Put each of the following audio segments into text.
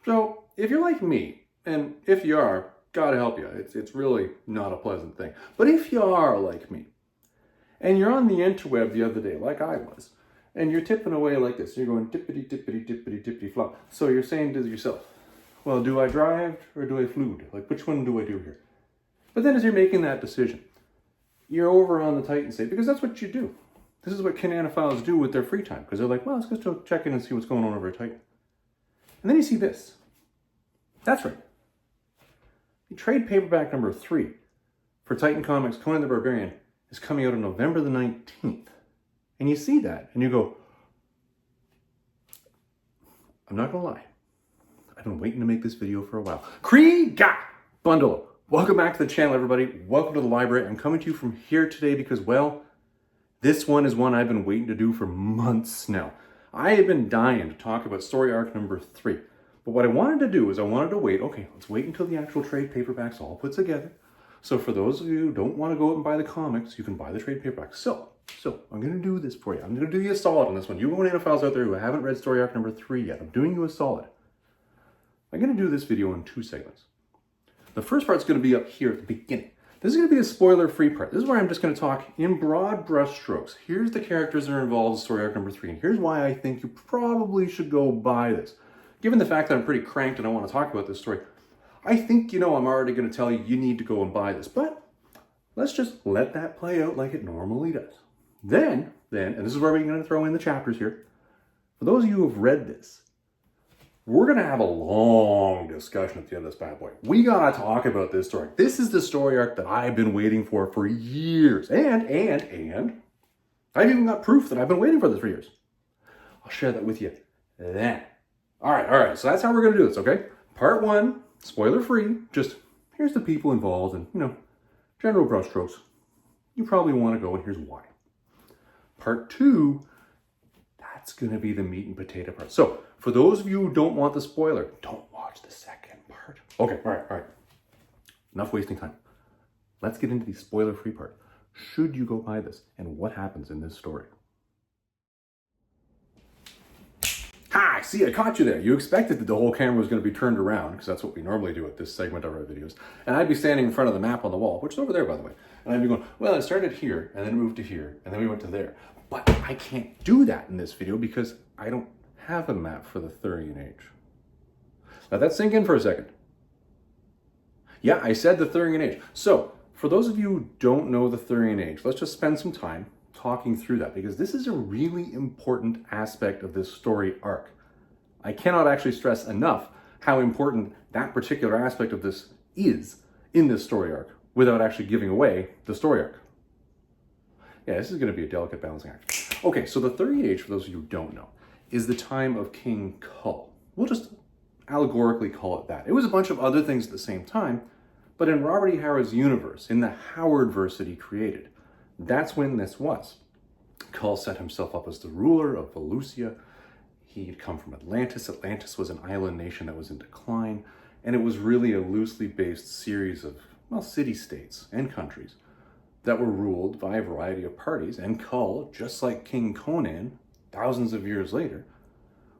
So if you're like me, and if you are, God help you, it's really not a pleasant thing. But if you are like me, and you're on the interweb the other day, like I was, and you're tipping away like this, you're going tippity, tippity, tippity, tippity, flop. So you're saying to yourself, well, do I drive or do I fluid? Like, which one do I do here? But then as you're making that decision, you're over on the Titan site, because that's what you do. This is what Cananophiles do with their free time, because they're like, well, let's go check in and see what's going on over at Titan. And then you see this. That's right. The trade paperback number 3 for Titan Comics Conan the Barbarian is coming out on November the 19th. And you see that, and you go, I'm not gonna lie, I've been waiting to make this video for a while. Kriega! Bundle. Welcome back to the channel, everybody. Welcome to the library. I'm coming to you from here today because, well, this one is one I've been waiting to do for months now. I have been dying to talk about story arc number 3. But what I wanted to do is I wanted to wait. Okay, let's wait until the actual trade paperback's all put together. So for those of you who don't want to go out and buy the comics, you can buy the trade paperbacks. So I'm going to do this for you. I'm going to do you a solid on this one. You Cananophiles out there who haven't read story arc number 3 yet, I'm doing you a solid. I'm going to do this video in 2 segments. The first part's going to be up here at the beginning. This is going to be a spoiler-free part. This is where I'm just going to talk in broad brushstrokes. Here's the characters that are involved in story arc number 3, and here's why I think you probably should go buy this. Given the fact that I'm pretty cranked and I want to talk about this story, I think, I'm already going to tell you, you need to go and buy this. But let's just let that play out like it normally does. Then, and this is where we're going to throw in the chapters here. For those of you who have read this, we're going to have a long discussion at the end of this bad boy. We got to talk about this story. This is the story arc that I've been waiting for years. And I've even got proof that I've been waiting for this for years. I'll share that with you then. All right. So that's how we're going to do this, okay? Part 1, spoiler-free. Just here's the people involved and, general brushstrokes. You probably want to go, and here's why. Part 2, that's going to be the meat and potato part. So for those of you who don't want the spoiler, don't watch the second part. Okay, all right. Enough wasting time. Let's get into the spoiler-free part. Should you go buy this, and what happens in this story? Hi, see, I caught you there. You expected that the whole camera was going to be turned around, because that's what we normally do at this segment of our videos. And I'd be standing in front of the map on the wall, which is over there, by the way. And I'd be going, well, it started here, and then moved to here, and then we went to there. But I can't do that in this video because I don't have a map for the Thurian Age. Let that sink in for a second. Yeah, I said the Thurian Age. So, for those of you who don't know the Thurian Age, let's just spend some time talking through that, because this is a really important aspect of this story arc. I cannot actually stress enough how important that particular aspect of this is in this story arc without actually giving away the story arc. Yeah, this is going to be a delicate balancing act. Okay, so the Thurian Age, for those of you who don't know, is the time of King Kull. We'll just allegorically call it that. It was a bunch of other things at the same time, but in Robert E. Howard's universe, in the Howard-verse that he created, that's when this was. Kull set himself up as the ruler of Valusia. He'd come from Atlantis. Atlantis was an island nation that was in decline, and it was really a loosely based series of, city-states and countries that were ruled by a variety of parties, and Kull, just like King Conan, thousands of years later,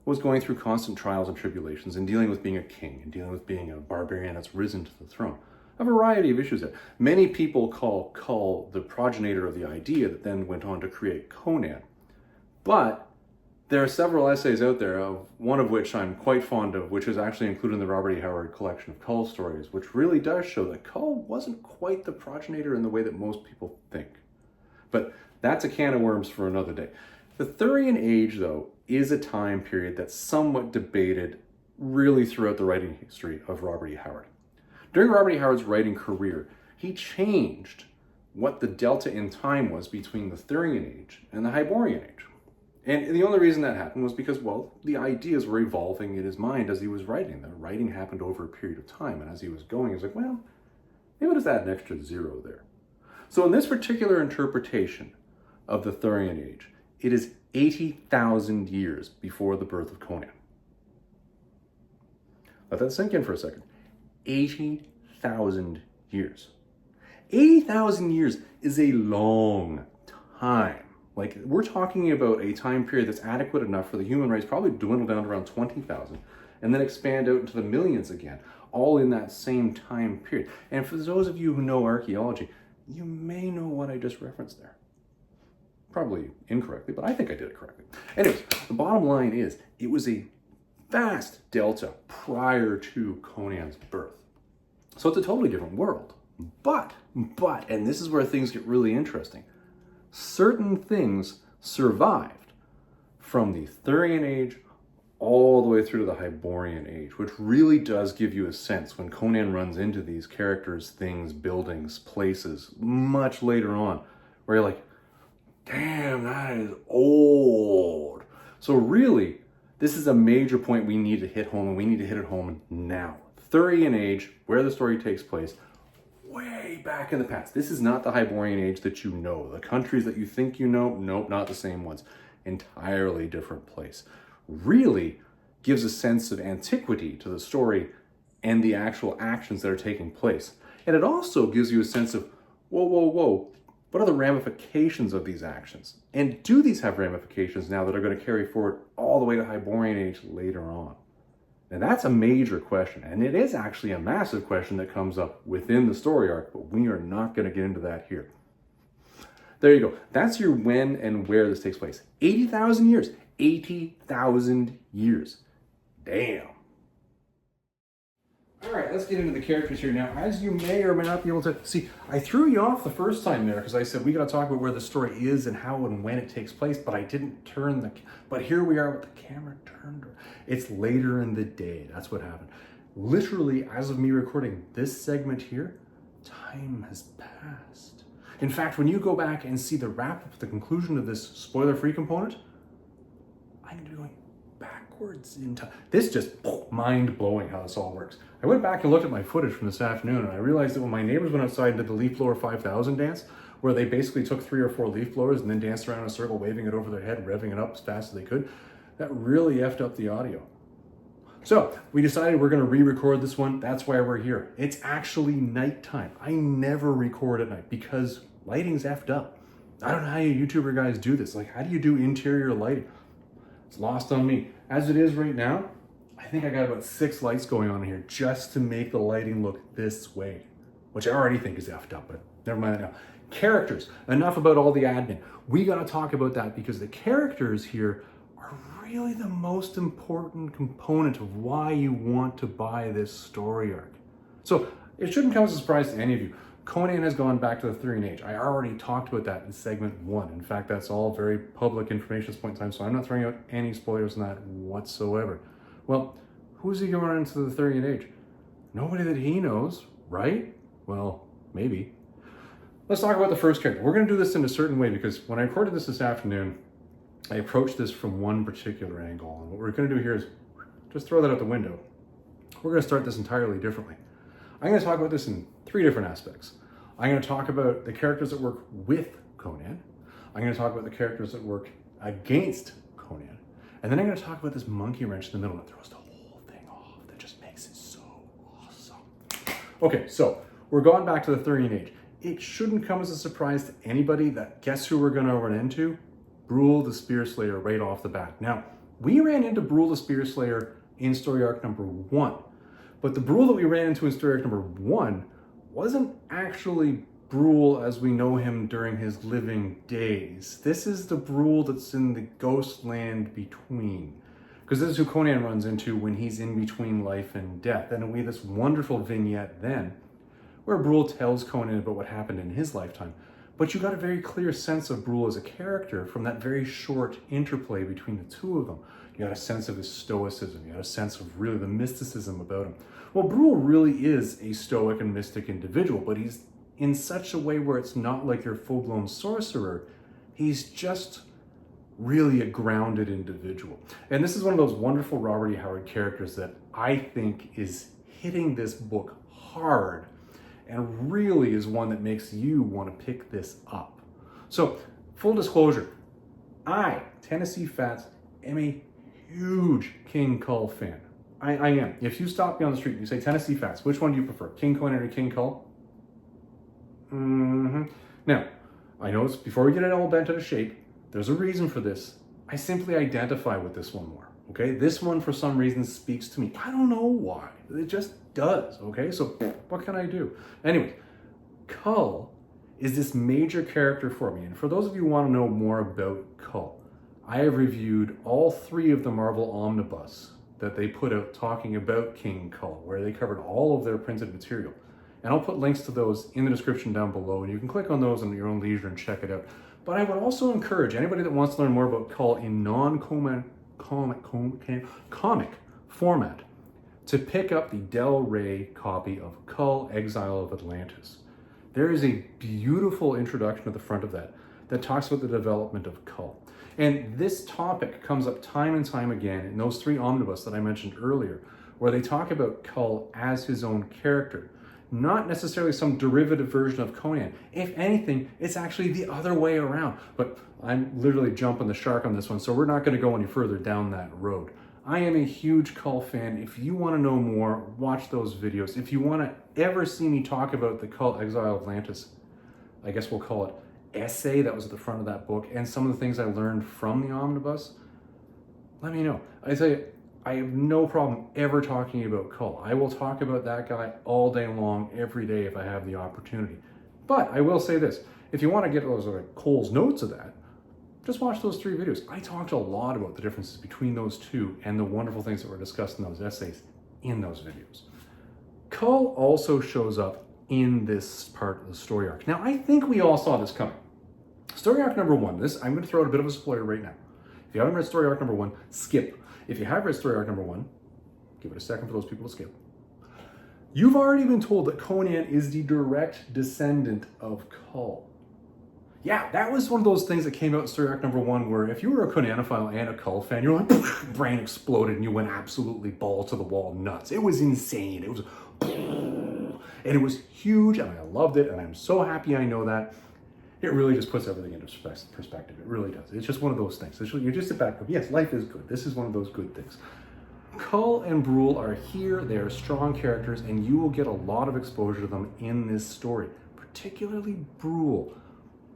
was going through constant trials and tribulations and dealing with being a king and dealing with being a barbarian that's risen to the throne. A variety of issues there. Many people call Kull the progenitor of the idea that then went on to create Conan. But there are several essays out there, one of which I'm quite fond of, which is actually included in the Robert E. Howard collection of Kull stories, which really does show that Kull wasn't quite the progenitor in the way that most people think. But that's a can of worms for another day. The Thurian Age, though, is a time period that's somewhat debated really throughout the writing history of Robert E. Howard. During Robert E. Howard's writing career, he changed what the delta in time was between the Thurian Age and the Hyborian Age. And the only reason that happened was because, the ideas were evolving in his mind as he was writing. The writing happened over a period of time, and as he was going, he was like, maybe we'll just add an extra 0 there. So in this particular interpretation of the Thurian Age, it is 80,000 years before the birth of Conan. Let that sink in for a second. 80,000 years. 80,000 years is a long time. Like, we're talking about a time period that's adequate enough for the human race probably dwindle down to around 20,000. and then expand out into the millions again, all in that same time period. And for those of you who know archaeology, you may know what I just referenced there. Probably incorrectly, but I think I did it correctly. Anyways, the bottom line is, it was a vast delta prior to Conan's birth. So it's a totally different world. But, and this is where things get really interesting, certain things survived from the Thurian Age all the way through to the Hyborian Age, which really does give you a sense when Conan runs into these characters, things, buildings, places, much later on, where you're like, damn, that is old. So really, this is a major point we need to hit home, and we need to hit it home now. Thurian Age, where the story takes place, way back in the past. This is not the Hyborian Age that you know. The countries that you think you know, nope, not the same ones. Entirely different place. Really gives a sense of antiquity to the story and the actual actions that are taking place. And it also gives you a sense of, whoa, what are the ramifications of these actions? And do these have ramifications now that are going to carry forward all the way to Hyborian Age later on? And that's a major question, and it is actually a massive question that comes up within the story arc, but we are not going to get into that here. There you go. That's your when and where this takes place. 80,000 years. 80,000 years. Damn. All right, let's get into the characters here now. As you may or may not be able to see, I threw you off the first time there because I said we got to talk about where the story is and how and when it takes place, but I didn't turn the... But here we are with the camera turned. It's later in the day. That's what happened. Literally, as of me recording this segment here, time has passed. In fact, when you go back and see the wrap-up, the conclusion of this spoiler-free component, I'm going to be going backwards in time. This just mind-blowing how this all works. I went back and looked at my footage from this afternoon, and I realized that when my neighbors went outside and did the leaf blower 5000 dance, where they basically took 3 or 4 leaf blowers and then danced around in a circle, waving it over their head, revving it up as fast as they could, that really effed up the audio. So we decided we're going to re-record this one. That's why we're here. It's actually nighttime. I never record at night because lighting's effed up. I don't know how you YouTuber guys do this. Like, how do you do interior lighting? It's lost on me. As it is right now, I think I got about 6 lights going on here just to make the lighting look this way, which I already think is effed up, but never mind that now. Characters. Enough about all the admin. We got to talk about that because the characters here are really the most important component of why you want to buy this story arc. So it shouldn't come as a surprise to any of you. Conan has gone back to the Thurian Age. I already talked about that in segment 1. In fact, that's all very public information at this point in time, so I'm not throwing out any spoilers on that whatsoever. Well, who's he going to run into the Thurian Age? Nobody that he knows, right? Well, maybe. Let's talk about the first character. We're going to do this in a certain way because when I recorded this afternoon, I approached this from one particular angle. And what we're going to do here is just throw that out the window. We're going to start this entirely differently. I'm going to talk about this in 3 different aspects. I'm going to talk about the characters that work with Conan. I'm going to talk about the characters that work against Conan. And then I'm going to talk about this monkey wrench in the middle that throws the whole thing off. That just makes it so awesome. Okay, so we're going back to the Thurian Age. It shouldn't come as a surprise to anybody that guess who we're going to run into? Brule the Spear Slayer right off the bat. Now, we ran into Brule the Spear Slayer in story arc number 1. But the Brule that we ran into in story arc number 1 wasn't actually Brule as we know him during his living days. This is the Brule that's in the ghost land between. Because this is who Conan runs into when he's in between life and death. And we have this wonderful vignette then where Brule tells Conan about what happened in his lifetime. But you got a very clear sense of Brule as a character from that very short interplay between the two of them. You got a sense of his stoicism. You got a sense of really the mysticism about him. Well, Brule really is a stoic and mystic individual, but he's in such a way where it's not like your full-blown sorcerer. He's just really a grounded individual. And this is one of those wonderful Robert E. Howard characters that I think is hitting this book hard and really is one that makes you want to pick this up. So, full disclosure, I, Tennessee Fats, am a huge King Kull fan. I am. If you stop me on the street and you say Tennessee Fats, which one do you prefer, King Conan or King Kull? Now, I know before we get it all bent out of shape, there's a reason for this. I simply identify with this one more. okay? This one, for some reason, speaks to me. I don't know why. It just does, okay? So what can I do? Anyway, Kull is this major character for me. And for those of you who want to know more about Kull, I have reviewed all 3 of the Marvel Omnibus that they put out talking about King Kull, where they covered all of their printed material. And I'll put links to those in the description down below, and you can click on those on your own leisure and check it out. But I would also encourage anybody that wants to learn more about Kull in non-comic format to pick up the Del Rey copy of Kull, Exile of Atlantis. There is a beautiful introduction at the front of that that talks about the development of Kull. And this topic comes up time and time again in those 3 omnibus that I mentioned earlier, where they talk about Kull as his own character. Not necessarily some derivative version of Conan. If anything, it's actually the other way around. But I'm literally jumping the shark on this one, so we're not going to go any further down that road. I am a huge Kull fan. If you want to know more, watch those videos. If you want to ever see me talk about the Kull Exile of Atlantis, I guess we'll call it essay that was at the front of that book, and some of the things I learned from the omnibus, let me know. I tell you, I have no problem ever talking about Kull. I will talk about that guy all day long, every day if I have the opportunity. But I will say this, if you want to get those Cole's notes of that, just watch those 3 videos. I talked a lot about the differences between those 2 and the wonderful things that were discussed in those essays in those videos. Kull also shows up in this part of the story arc. Now, I think we all saw this coming. Story arc number 1, I'm going to throw out a bit of a spoiler right now. If you haven't read story arc number 1, skip. If you have read story arc number 1, give it a second for those people to skip. You've already been told that Conan is the direct descendant of Kull. Yeah, that was one of those things that came out in story arc number 1 where if you were a Conanophile and a Kull fan, you're like, brain exploded and you went absolutely ball to the wall nuts. It was insane. It was, and it was huge and I loved it and I'm so happy I know that. It really just puts everything into perspective. It really does. It's just one of those things. You just sit back and go, yes, life is good. This is one of those good things. Kull and Brule are here. They are strong characters, and you will get a lot of exposure to them in this story, particularly Brule.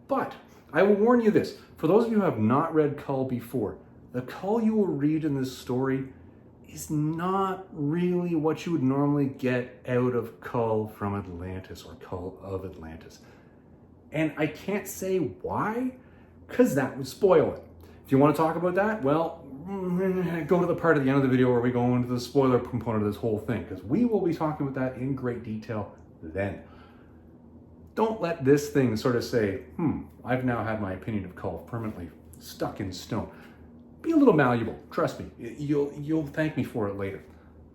But I will warn you this. For those of you who have not read Kull before, the Kull you will read in this story is not really what you would normally get out of Kull from Atlantis or Kull of Atlantis. And I can't say why, because that would spoil it. If you want to talk about that, well, go to the part at the end of the video where we go into the spoiler component of this whole thing, because we will be talking about that in great detail then. Don't let this thing sort of say, I've now had my opinion of Kull permanently stuck in stone. Be a little malleable, trust me. You'll thank me for it later.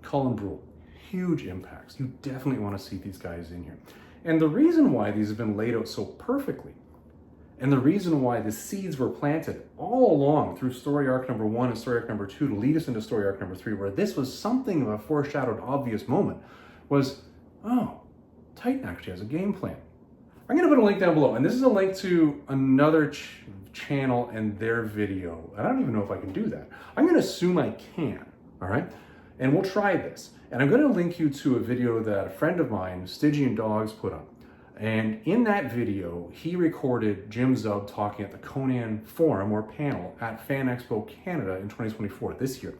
Kull and Brule, huge impacts. You definitely want to see these guys in here. And the reason why these have been laid out so perfectly, and the reason why the seeds were planted all along through story arc number 1 and story arc number 2 to lead us into story arc number 3, where this was something of a foreshadowed obvious moment, was, oh, Titan actually has a game plan. I'm going to put a link down below, and this is a link to another channel and their video. I don't even know if I can do that. I'm going to assume I can, all right? And we'll try this. And I'm going to link you to a video that a friend of mine, Stygian Dogs, put up. And in that video, he recorded Jim Zub talking at the Conan forum or panel at Fan Expo Canada in 2024, this year,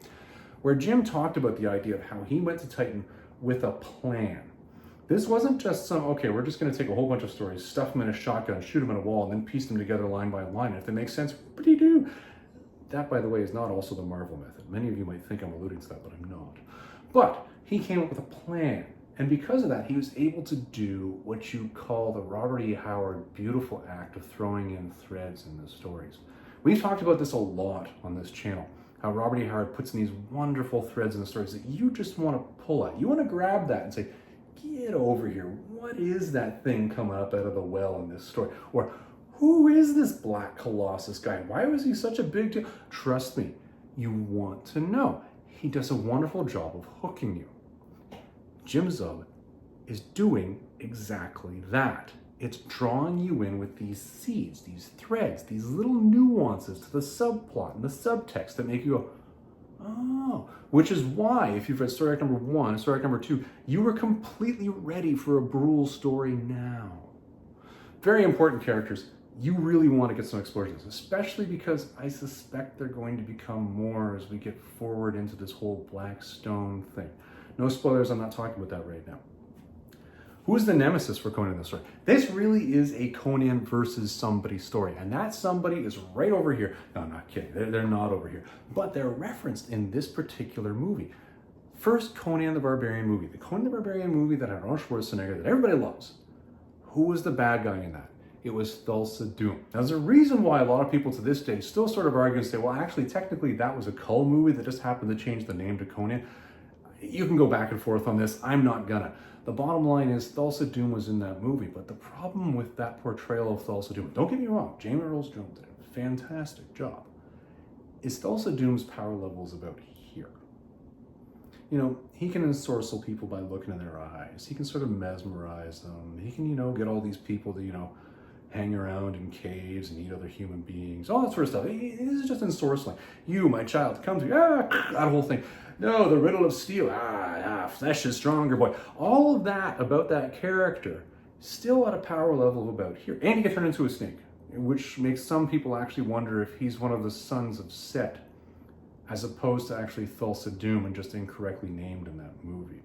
where Jim talked about the idea of how he went to Titan with a plan. This wasn't just some, okay, we're just going to take a whole bunch of stories, stuff them in a shotgun, shoot them in a wall, and then piece them together line by line. If they make sense, what do you do? That, by the way, is not also the Marvel method. Many of you might think I'm alluding to that, but I'm not. But he came up with a plan. And because of that, he was able to do what you call the Robert E. Howard beautiful act of throwing in threads in the stories. We've talked about this a lot on this channel, how Robert E. Howard puts in these wonderful threads in the stories that you just want to pull at. You want to grab that and say, get over here. What is that thing coming up out of the well in this story? Or who is this Black Colossus guy? Why was he such a big deal? Trust me, you want to know. He does a wonderful job of hooking you. Jim Zub is doing exactly that. It's drawing you in with these seeds, these threads, these little nuances to the subplot and the subtext that make you go, oh, which is why if you've read story arc number 1, story arc number 2, you were completely ready for a Brule story now. Very important characters. you really want to get some explosions, especially because I suspect they're going to become more as we get forward into this whole Black Stone thing. No spoilers, I'm not talking about that right now. Who's the nemesis for Conan in this story? This really is a Conan versus somebody story, and that somebody is right over here. No, I'm not kidding, they're not over here, but they're referenced in this particular movie. First Conan the Barbarian movie, the Conan the Barbarian movie that had Arnold Schwarzenegger that everybody loves. Who was the bad guy in that? It was Thulsa Doom. Now, there's a reason why a lot of people to this day still sort of argue and say, well, actually, technically, that was a Kull movie that just happened to change the name to Conan. You can go back and forth on this. I'm not gonna. The bottom line is Thulsa Doom was in that movie, but the problem with that portrayal of Thulsa Doom, don't get me wrong, Jamie Earl Jones did a fantastic job, is Thulsa Doom's power levels about here. You know, he can ensorcel people by looking in their eyes. He can sort of mesmerize them. He can, you know, get all these people to, you know, hang around in caves and eat other human beings, all that sort of stuff. This is just ensorceling. You, my child, come to me, that whole thing. No, the riddle of steel, flesh is stronger, boy. All of that about that character, still at a power level of about here. And he can turn into a snake, which makes some people actually wonder if he's one of the sons of Set, as opposed to actually Thulsa Doom and just incorrectly named in that movie.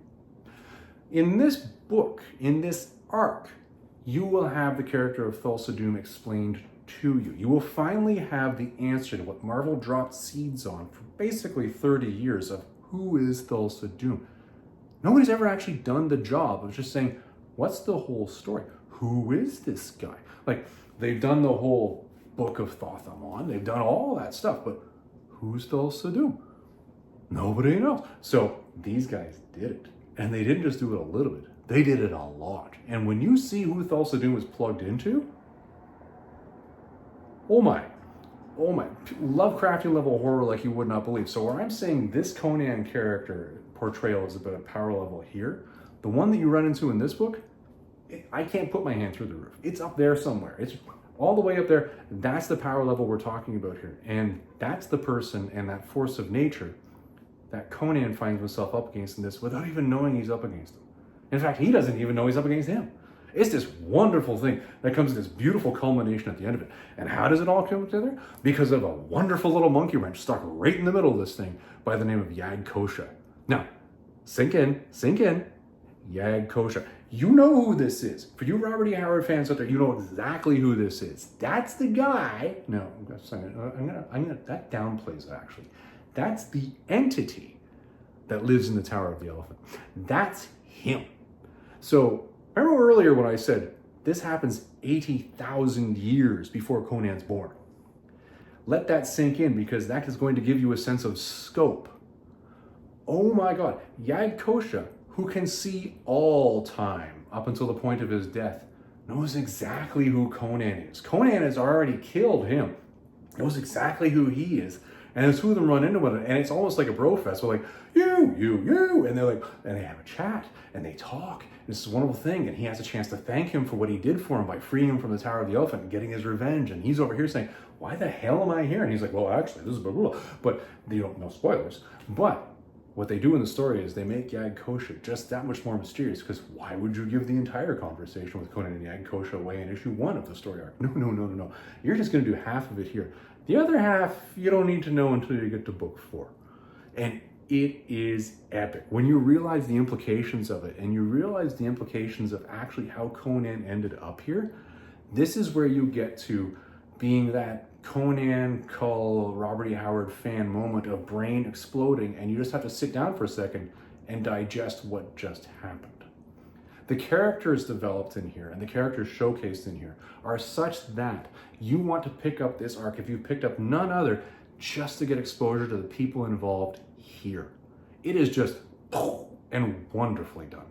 In this book, in this arc, you will have the character of Thulsa Doom explained to you. You will finally have the answer to what Marvel dropped seeds on for basically 30 years of who is Thulsa Doom. Nobody's ever actually done the job of just saying, what's the whole story? Who is this guy? Like, they've done the whole book of Thothamon, they've done all that stuff, but who's Thulsa Doom? Nobody knows. So these guys did it. And they didn't just do it a little bit, they did it a lot. And when you see who Thulsa Doom is plugged into, oh my, Lovecraftian level horror like you would not believe. So where I'm saying this Conan character portrayal is about a power level here, the one that you run into in this book, I can't put my hand through the roof. It's up there somewhere. It's all the way up there. That's the power level we're talking about here. And that's the person and that force of nature that Conan finds himself up against in this without even knowing he's up against him. In fact, he doesn't even know he's up against him. It's this wonderful thing that comes to this beautiful culmination at the end of it. And how does it all come together? Because of a wonderful little monkey wrench stuck right in the middle of this thing by the name of Yag Kosha. Now, sink in. Yag Kosha. You know who this is. For you Robert E. Howard fans out there, you know exactly who this is. That's the guy. No, that downplays it actually. That's the entity that lives in the Tower of the Elephant. That's him. So, remember earlier when I said this happens 80,000 years before Conan's born? Let that sink in because that is going to give you a sense of scope. Oh my God, Yag Kosha, who can see all time up until the point of his death, knows exactly who Conan is. Conan has already killed him, knows exactly who he is, and the two of them run into it, and it's almost like a bro fest. We're like, you, and they're like, and they have a chat, and they talk. This is a wonderful thing, and he has a chance to thank him for what he did for him by freeing him from the Tower of the Elephant and getting his revenge. And he's over here saying, why the hell am I here? And he's like, well, actually, this is Brule. But you don't know spoilers. But what they do in the story is they make Yag Kosha just that much more mysterious, because why would you give the entire conversation with Conan and Yag Kosha away in issue 1 of the story arc? No. You're just going to do half of it here. The other half, you don't need to know until you get to book 4. And it is epic. When you realize the implications of it, and you realize the implications of actually how Conan ended up here, this is where you get to being that Conan, Kull, Robert E. Howard fan moment of brain exploding, and you just have to sit down for a second and digest what just happened. The characters developed in here and the characters showcased in here are such that you want to pick up this arc if you've picked up none other just to get exposure to the people involved here. It is just and wonderfully done.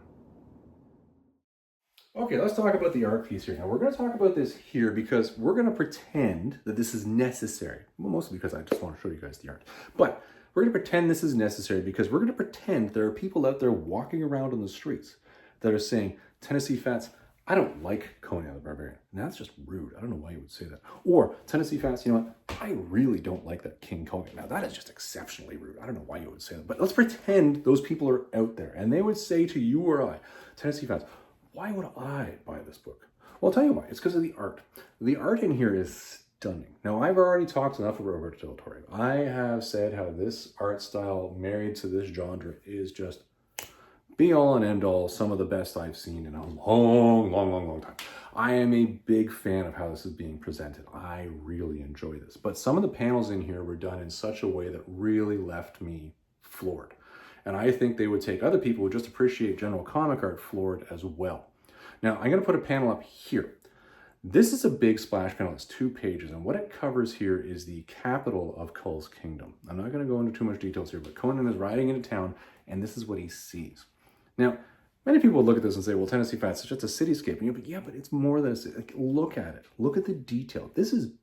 Okay, let's talk about the art piece here. Now, we're going to talk about this here because we're going to pretend that this is necessary. Well, mostly because I just want to show you guys the art. But we're going to pretend this is necessary because we're going to pretend there are people out there walking around on the streets that are saying, Tennessee Fats, I don't like Conan the Barbarian. Now, that's just rude. I don't know why you would say that. Or, Tennessee Fats, you know what? I really don't like that King Conan. Now, that is just exceptionally rude. I don't know why you would say that. But let's pretend those people are out there and they would say to you or I, Tennessee Fats, why would I buy this book? Well, I'll tell you why. It's because of the art. The art in here is stunning. Now, I've already talked enough about Roberto Del Toro. I have said how this art style married to this genre is just be all and end all, some of the best I've seen in a long time. I am a big fan of how this is being presented. I really enjoy this. But some of the panels in here were done in such a way that really left me floored. And I think they would take other people who just appreciate general comic art floored as well. Now, I'm going to put a panel up here. This is a big splash panel. It's 2 pages. And what it covers here is the capital of Kull's kingdom. I'm not going to go into too much details here, but Conan is riding into town, and this is what he sees. Now, many people would look at this and say, well, Tennessee Fats is just a cityscape. And you'll be, yeah, but it's more than a city. Like, look at it. Look at the detail. This is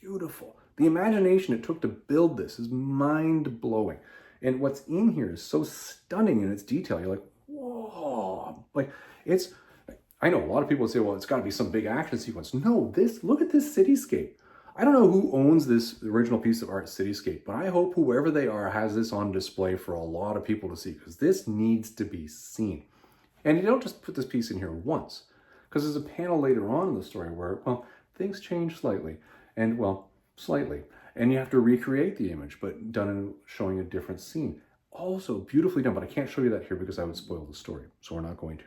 beautiful. The imagination it took to build this is mind-blowing. And what's in here is so stunning in its detail. You're like, whoa. Like, it's, I know a lot of people would say, well, it's got to be some big action sequence. No, look at this cityscape. I don't know who owns this original piece of art, Cityscape, but I hope whoever they are has this on display for a lot of people to see, because this needs to be seen. And you don't just put this piece in here once, because there's a panel later on in the story where, well, things change slightly, and, well, slightly. And you have to recreate the image, but done in showing a different scene. Also beautifully done, but I can't show you that here because I would spoil the story, so we're not going to.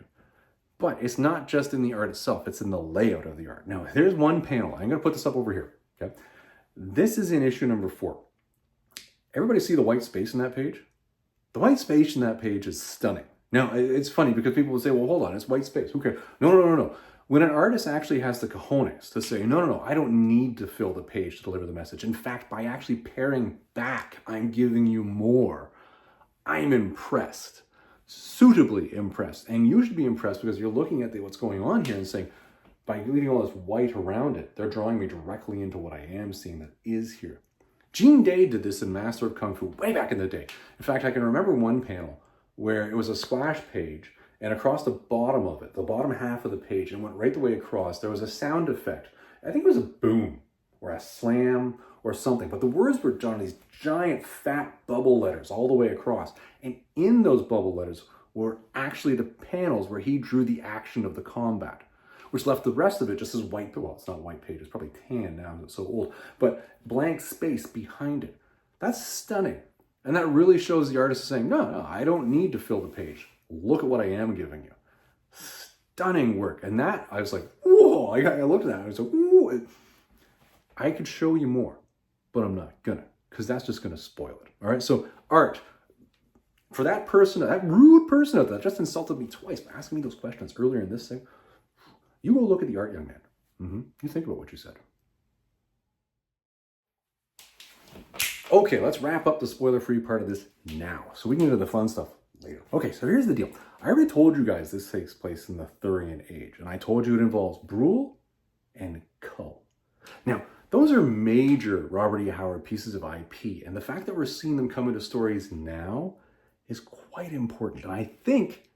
But it's not just in the art itself, it's in the layout of the art. Now, there's one panel. I'm going to put this up over here. Okay, this is in issue number 4. Everybody see the white space in that page? The white space in that page is stunning. Now, it's funny because people will say, well, hold on, it's white space. Who cares? No. When an artist actually has the cojones to say, no, I don't need to fill the page to deliver the message. In fact, by actually paring back, I'm giving you more. I'm impressed, suitably impressed. And you should be impressed because you're looking at what's going on here and saying, by leaving all this white around it, they're drawing me directly into what I am seeing that is here. Gene Day did this in Master of Kung Fu way back in the day. In fact, I can remember one panel where it was a splash page, and across the bottom of it, the bottom half of the page, and went right the way across, there was a sound effect. I think it was a boom, or a slam, or something. But the words were done in these giant, fat bubble letters all the way across. And in those bubble letters were actually the panels where he drew the action of the combat, which left the rest of it just as white. Well, it's not white page, it's probably tan now, it's so old, but blank space behind it. That's stunning. And that really shows the artist saying, no, I don't need to fill the page. Look at what I am giving you. Stunning work. And that, I was like, whoa, I looked at that, I was like, whoa. I could show you more, but I'm not gonna, because that's just gonna spoil it. All right, so art. For that person, that rude person out there that just insulted me twice by asking me those questions earlier in this thing, you go look at the art, young man. You think about what you said. Okay, let's wrap up the spoiler-free part of this now, so we can get into the fun stuff later. Okay, so here's the deal. I already told you guys this takes place in the Thurian Age, and I told you it involves Brule and Kull. Now, those are major Robert E. Howard pieces of IP, and the fact that we're seeing them come into stories now is quite important, and I think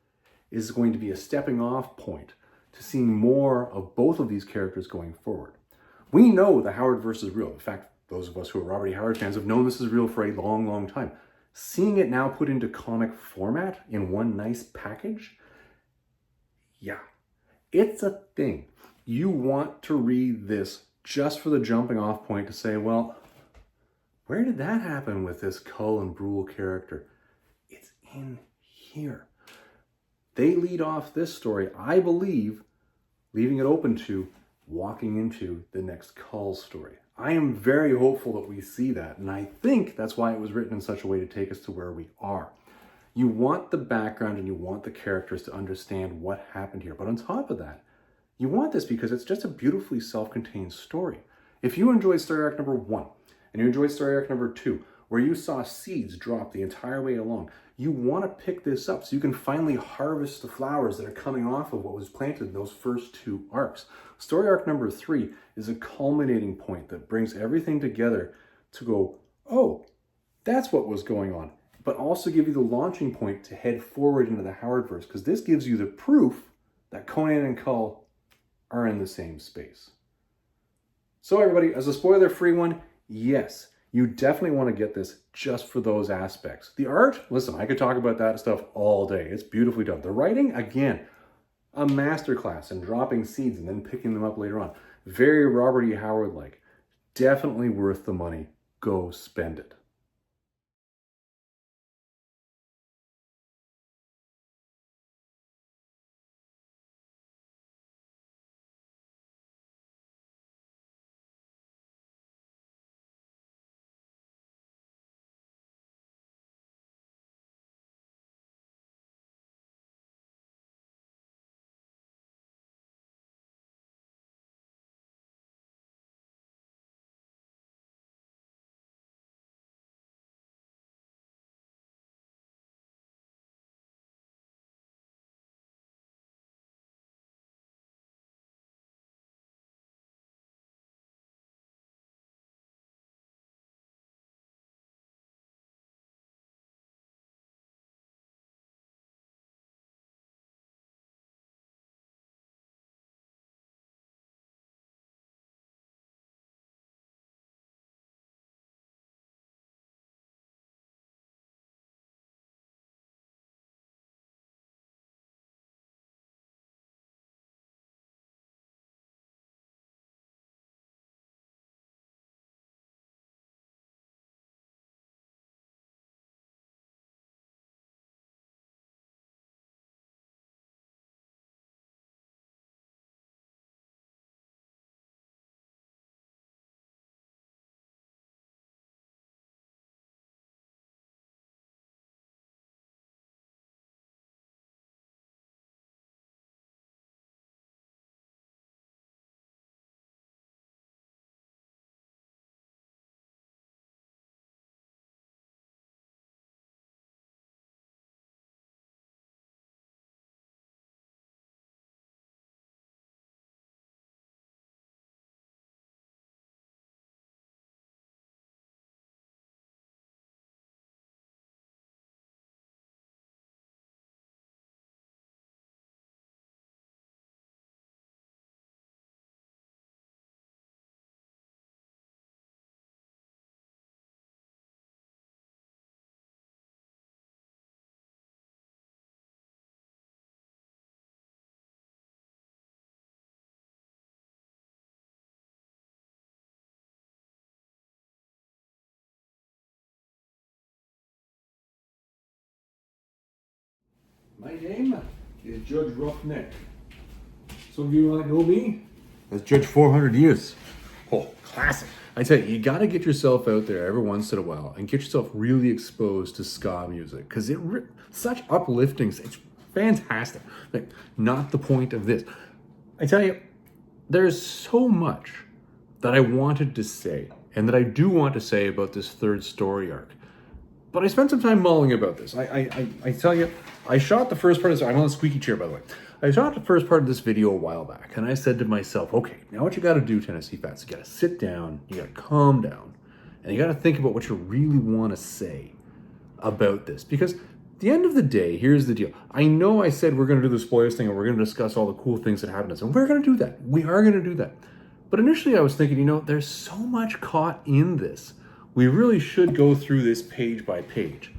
is going to be a stepping off point to seeing more of both of these characters going forward. We know the Howard versus real. In fact, those of us who are Robert E. Howard fans have known this is real for a long time. Seeing it now put into comic format in one nice package, yeah, it's a thing. You want to read this just for the jumping off point to say, well, where did that happen with this Kull and Brule character? It's in here. They lead off this story, I believe, leaving it open to walking into the next Kull story. I am very hopeful that we see that, and I think that's why it was written in such a way to take us to where we are. You want the background and you want the characters to understand what happened here, but on top of that, you want this because it's just a beautifully self-contained story. If you enjoyed story arc number 1, and you enjoyed story arc number 2, where you saw seeds drop the entire way along, you want to pick this up so you can finally harvest the flowers that are coming off of what was planted in those first 2 arcs. Story arc number 3 is a culminating point that brings everything together to go, oh, that's what was going on, but also give you the launching point to head forward into the Howardverse, because this gives you the proof that Conan and Kull are in the same space. So everybody, as a spoiler-free one, yes, you definitely want to get this just for those aspects. The art, listen, I could talk about that stuff all day. It's beautifully done. The writing, again, A masterclass in dropping seeds and then picking them up later on. Very Robert E. Howard-like. Definitely worth the money. Go spend it. My name is Judge Roughneck. Some of you might know me as Judge 400 Years. Oh, classic. I tell you, you got to get yourself out there every once in a while and get yourself really exposed to ska music because such uplifting. It's fantastic. Like, not the point of this. I tell you, there's so much that I wanted to say and that I do want to say about this third story arc. But I spent some time mulling about this. I tell you, I shot the first part of this. I'm on a squeaky chair, by the way. I shot the first part of this video a while back, and I said to myself, okay, now what you got to do, Tennessee Fats, you got to sit down, you got to calm down, and you got to think about what you really want to say about this. Because at the end of the day, here's the deal. I know I said we're going to do the spoilers thing, and we're going to discuss all the cool things that happened to us, and we're going to do that. We are going to do that. But initially I was thinking, there's so much caught in this. We really should go through this page by page.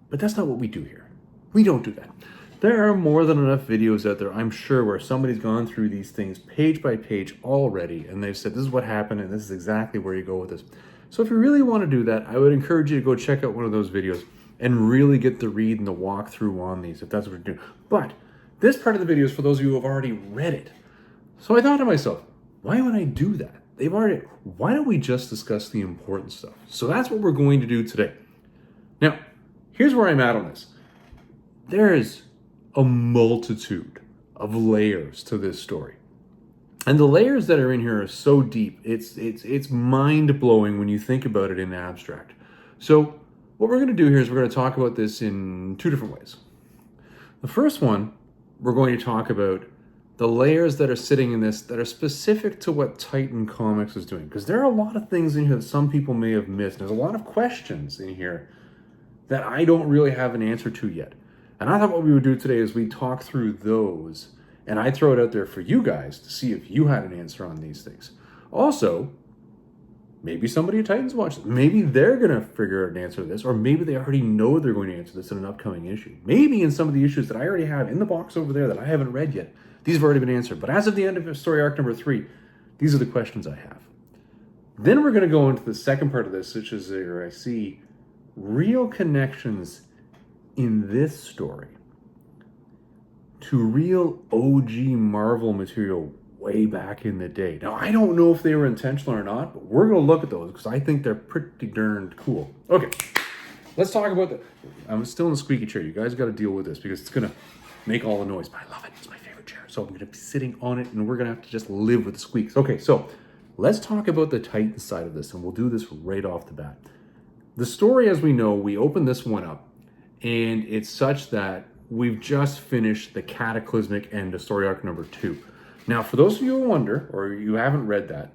But that's not what we do here. We don't do that. There are more than enough videos out there, I'm sure, where somebody's gone through these things page by page already, and they've said, this is what happened, and this is exactly where you go with this. So if you really want to do that, I would encourage you to go check out one of those videos and really get the read and the walkthrough on these, if that's what you're doing. But this part of the video is for those of you who have already read it. So I thought to myself, why would I do that? Why don't we just discuss the important stuff? So that's what we're going to do today. Now, here's where I'm at on this. There is a multitude of layers to this story. And the layers that are in here are so deep, it's mind-blowing when you think about it in abstract. So what we're going to do here is we're going to talk about this in two different ways. The first one, we're going to talk about the layers that are sitting in this that are specific to what Titan Comics is doing. Because there are a lot of things in here that some people may have missed. There's a lot of questions in here that I don't really have an answer to yet. And I thought what we would do today is we'd talk through those, and I'd throw it out there for you guys to see if you had an answer on these things. Also, maybe somebody at Titans watched it. Maybe they're going to figure out an answer to this, or maybe they already know they're going to answer this in an upcoming issue. Maybe in some of the issues that I already have in the box over there that I haven't read yet, These have already been answered. But as of the end of story arc number 3, these are the questions I have. Then we're going to go into the second part of this, which is where I see real connections in this story to real OG Marvel material way back in the day. Now, I don't know if they were intentional or not, but we're going to look at those because I think they're pretty darn cool. Okay, let's talk about the... I'm still in the squeaky chair. You guys got to deal with this because it's going to make all the noise, but I love it. It's my favorite chair. So I'm going to be sitting on it and we're going to have to just live with the squeaks. Okay, so let's talk about the Titan side of this and we'll do this right off the bat. The story, as we know, we open this one up and it's such that we've just finished the cataclysmic end of story arc number 2. Now, for those of you who wonder, or you haven't read that,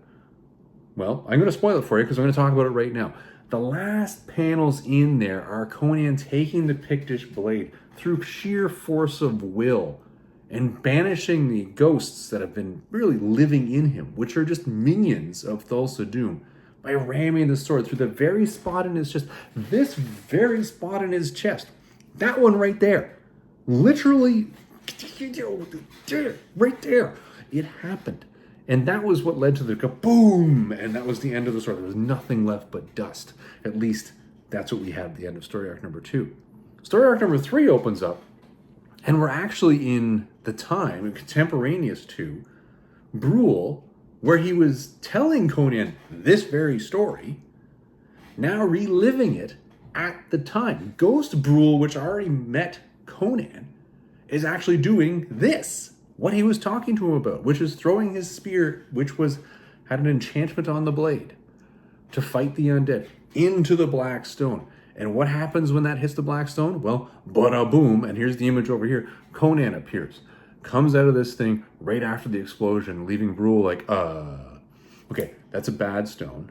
well, I'm going to spoil it for you because I'm going to talk about it right now. The last panels in there are Conan taking the Pictish blade through sheer force of will and banishing the ghosts that have been really living in him, which are just minions of Thulsa Doom, by ramming the sword through the very spot in his chest. This very spot in his chest. That one right there. Literally, right there. It happened. And that was what led to the kaboom! And that was the end of the story. There was nothing left but dust. At least that's what we had at the end of story arc number 2. Story arc number 3 opens up, and we're actually in the time, contemporaneous to Brule, where he was telling Conan this very story, now reliving it at the time. Ghost Brule, which already met Conan, is actually doing this. What he was talking to him about, which is throwing his spear, which had an enchantment on the blade, to fight the undead into the black stone. And what happens when that hits the black stone? Well, bada boom, and here's the image over here. Conan appears, comes out of this thing right after the explosion, leaving Brule like, okay, that's a bad stone.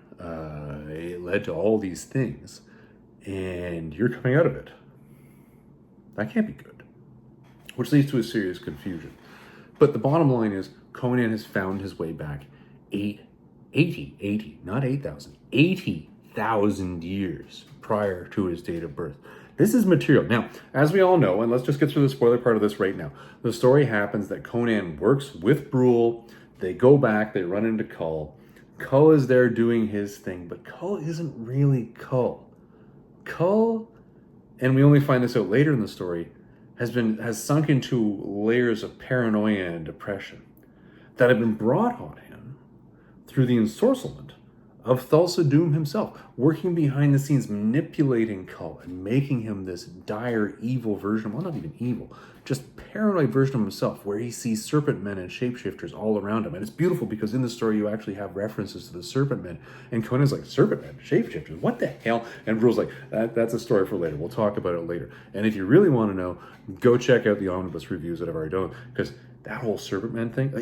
It led to all these things, and you're coming out of it. That can't be good. Which leads to a serious confusion. But the bottom line is Conan has found his way back 80, not 8,000, 80,000 years prior to his date of birth. This is material. Now, as we all know, and let's just get through the spoiler part of this right now, the story happens that Conan works with Brule. They go back, they run into Kull. Kull is there doing his thing, but Kull isn't really Kull. Kull, and we only find this out later in the story, has sunk into layers of paranoia and depression that have been brought on him through the ensorcelment of Thulsa Doom himself, working behind the scenes, manipulating Kull and making him this dire, evil version, well, not even evil, just paranoid version of himself, where he sees serpent men and shapeshifters all around him. And it's beautiful because in the story you actually have references to the serpent men, and Conan's like, serpent men, shapeshifters, what the hell? And Brule's like, that's a story for later. We'll talk about it later. And if you really want to know, go check out the omnibus reviews that I've already done, because that whole serpent man thing,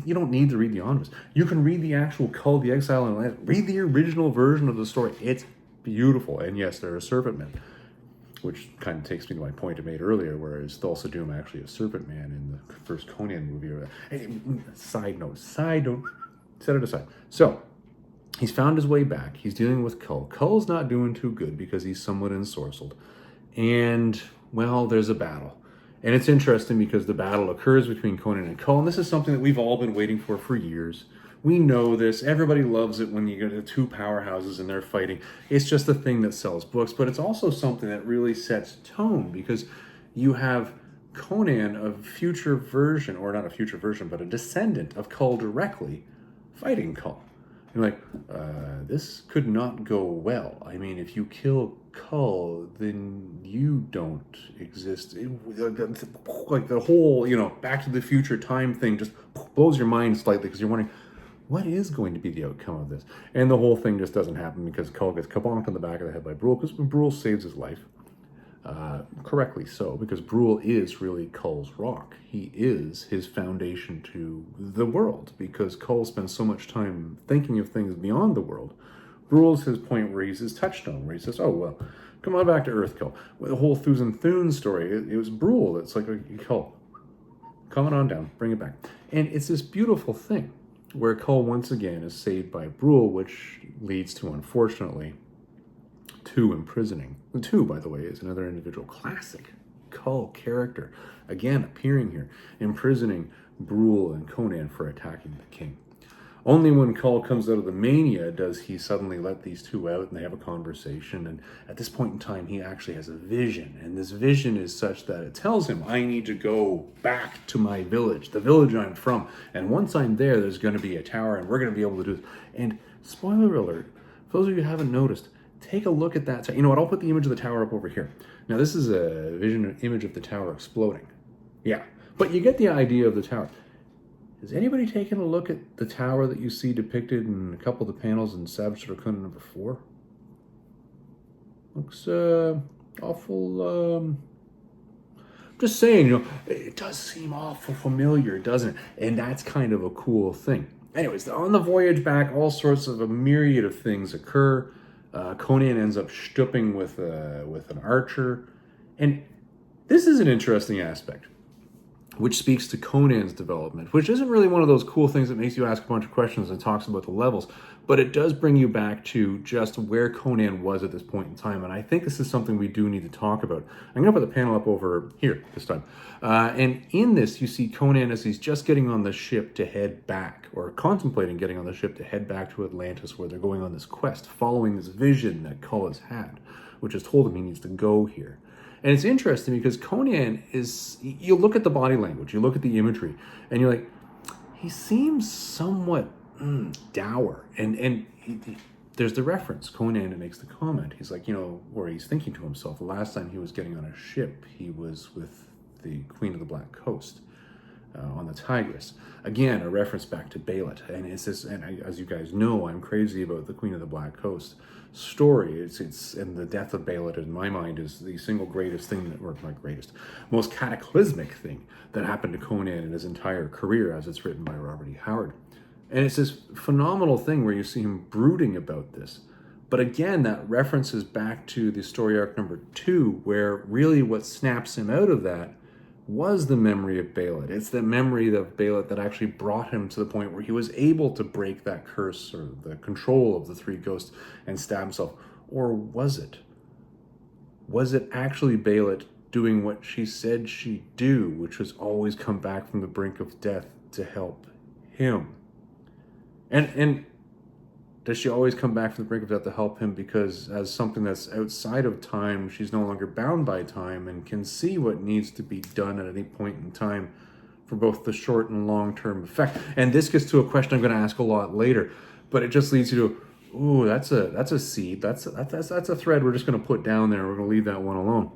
you don't need to read the omnibus. You can read the actual Kull, the Exile and Land. Read the original version of the story. It's beautiful. And yes, there are serpent men, which kind of takes me to my point I made earlier, whereas Thulsa Doom actually a serpent man in the first Conan movie. Side note, set it aside. So, he's found his way back. He's dealing with Kull. Kull's not doing too good because he's somewhat ensorcelled. And, well, there's a battle. And it's interesting because the battle occurs between Conan and Kull, and this is something that we've all been waiting for years. We know this. Everybody loves it when you get the two powerhouses and they're fighting. It's just a thing that sells books, but it's also something that really sets tone because you have Conan, a future version, or not a future version, but a descendant of Kull directly, fighting Kull. You're like, this could not go well. I mean, if you kill Kull, then you don't exist. Like the whole, Back to the Future time thing just blows your mind slightly because you're wondering, what is going to be the outcome of this? And the whole thing just doesn't happen because Kull gets kabonked on the back of the head by Brule, because Brule saves his life. Correctly so, because Brule is really Kull's rock. He is his foundation to the world, because Kull spends so much time thinking of things beyond the world. Brule's his point where he's his touchstone, where he says, oh, well, come on back to Earth, Kull. With the whole Thuzan Thune story, it was Brule that's like, Kull, come on down, bring it back. And it's this beautiful thing where Kull once again is saved by Brule, which leads to, unfortunately, to imprisoning. The two, by the way, is another individual classic Kull character, again appearing here, imprisoning Brule and Conan for attacking the king. Only when Kull comes out of the mania does he suddenly let these two out and they have a conversation. And at this point in time, he actually has a vision. And this vision is such that it tells him, I need to go back to my village, the village I'm from. And once I'm there, there's going to be a tower and we're going to be able to do this. And spoiler alert, for those of you who haven't noticed, take a look at that. You know what? I'll put the image of the tower up over here. Now, this is a vision image of the tower exploding. Yeah, but you get the idea of the tower. Has anybody taken a look at the tower that you see depicted in a couple of the panels in Savage Sword Conan number 4? Looks awful. Just saying, you know, it does seem awful familiar, doesn't it? And that's kind of a cool thing. Anyways, on the voyage back, all sorts of a myriad of things occur. Conan ends up stooping with an archer, and this is an interesting aspect, which speaks to Conan's development, which isn't really one of those cool things that makes you ask a bunch of questions and talks about the levels, but it does bring you back to just where Conan was at this point in time, and I think this is something we do need to talk about. I'm going to put the panel up over here this time, and in this you see Conan as he's just getting on the ship to head back, or contemplating getting on the ship to head back to Atlantis, where they're going on this quest, following this vision that Kull has had, which has told him he needs to go here. And it's interesting because Conan is, you look at the body language, you look at the imagery, and you're like, he seems somewhat dour. And there's the reference. Conan makes the comment. He's like, you know, or he's thinking to himself, the last time he was getting on a ship, he was with the Queen of the Black Coast on the Tigris. Again, a reference back to Bêlit. And it's this, and as you guys know, I'm crazy about the Queen of the Black Coast story. It's and the death of Bêlit in my mind is the single greatest thing that, or not greatest, most cataclysmic thing that happened to Conan in his entire career, as it's written by Robert E. Howard. And it's this phenomenal thing where you see him brooding about this. But again, that references back to the story arc number 2, where really what snaps him out of that was the memory of Bêlit. It's the memory of Bêlit that actually brought him to the point where he was able to break that curse or the control of the 3 ghosts and stab himself. Or was it? Was it actually Bêlit doing what she said she'd do, which was always come back from the brink of death to help him? And does she always come back from the brink of death to help him because as something that's outside of time, she's no longer bound by time and can see what needs to be done at any point in time for both the short and long-term effect? And this gets to a question I'm going to ask a lot later, but it just leads you to, ooh, that's a seed. That's a thread we're just going to put down there. We're going to leave that one alone.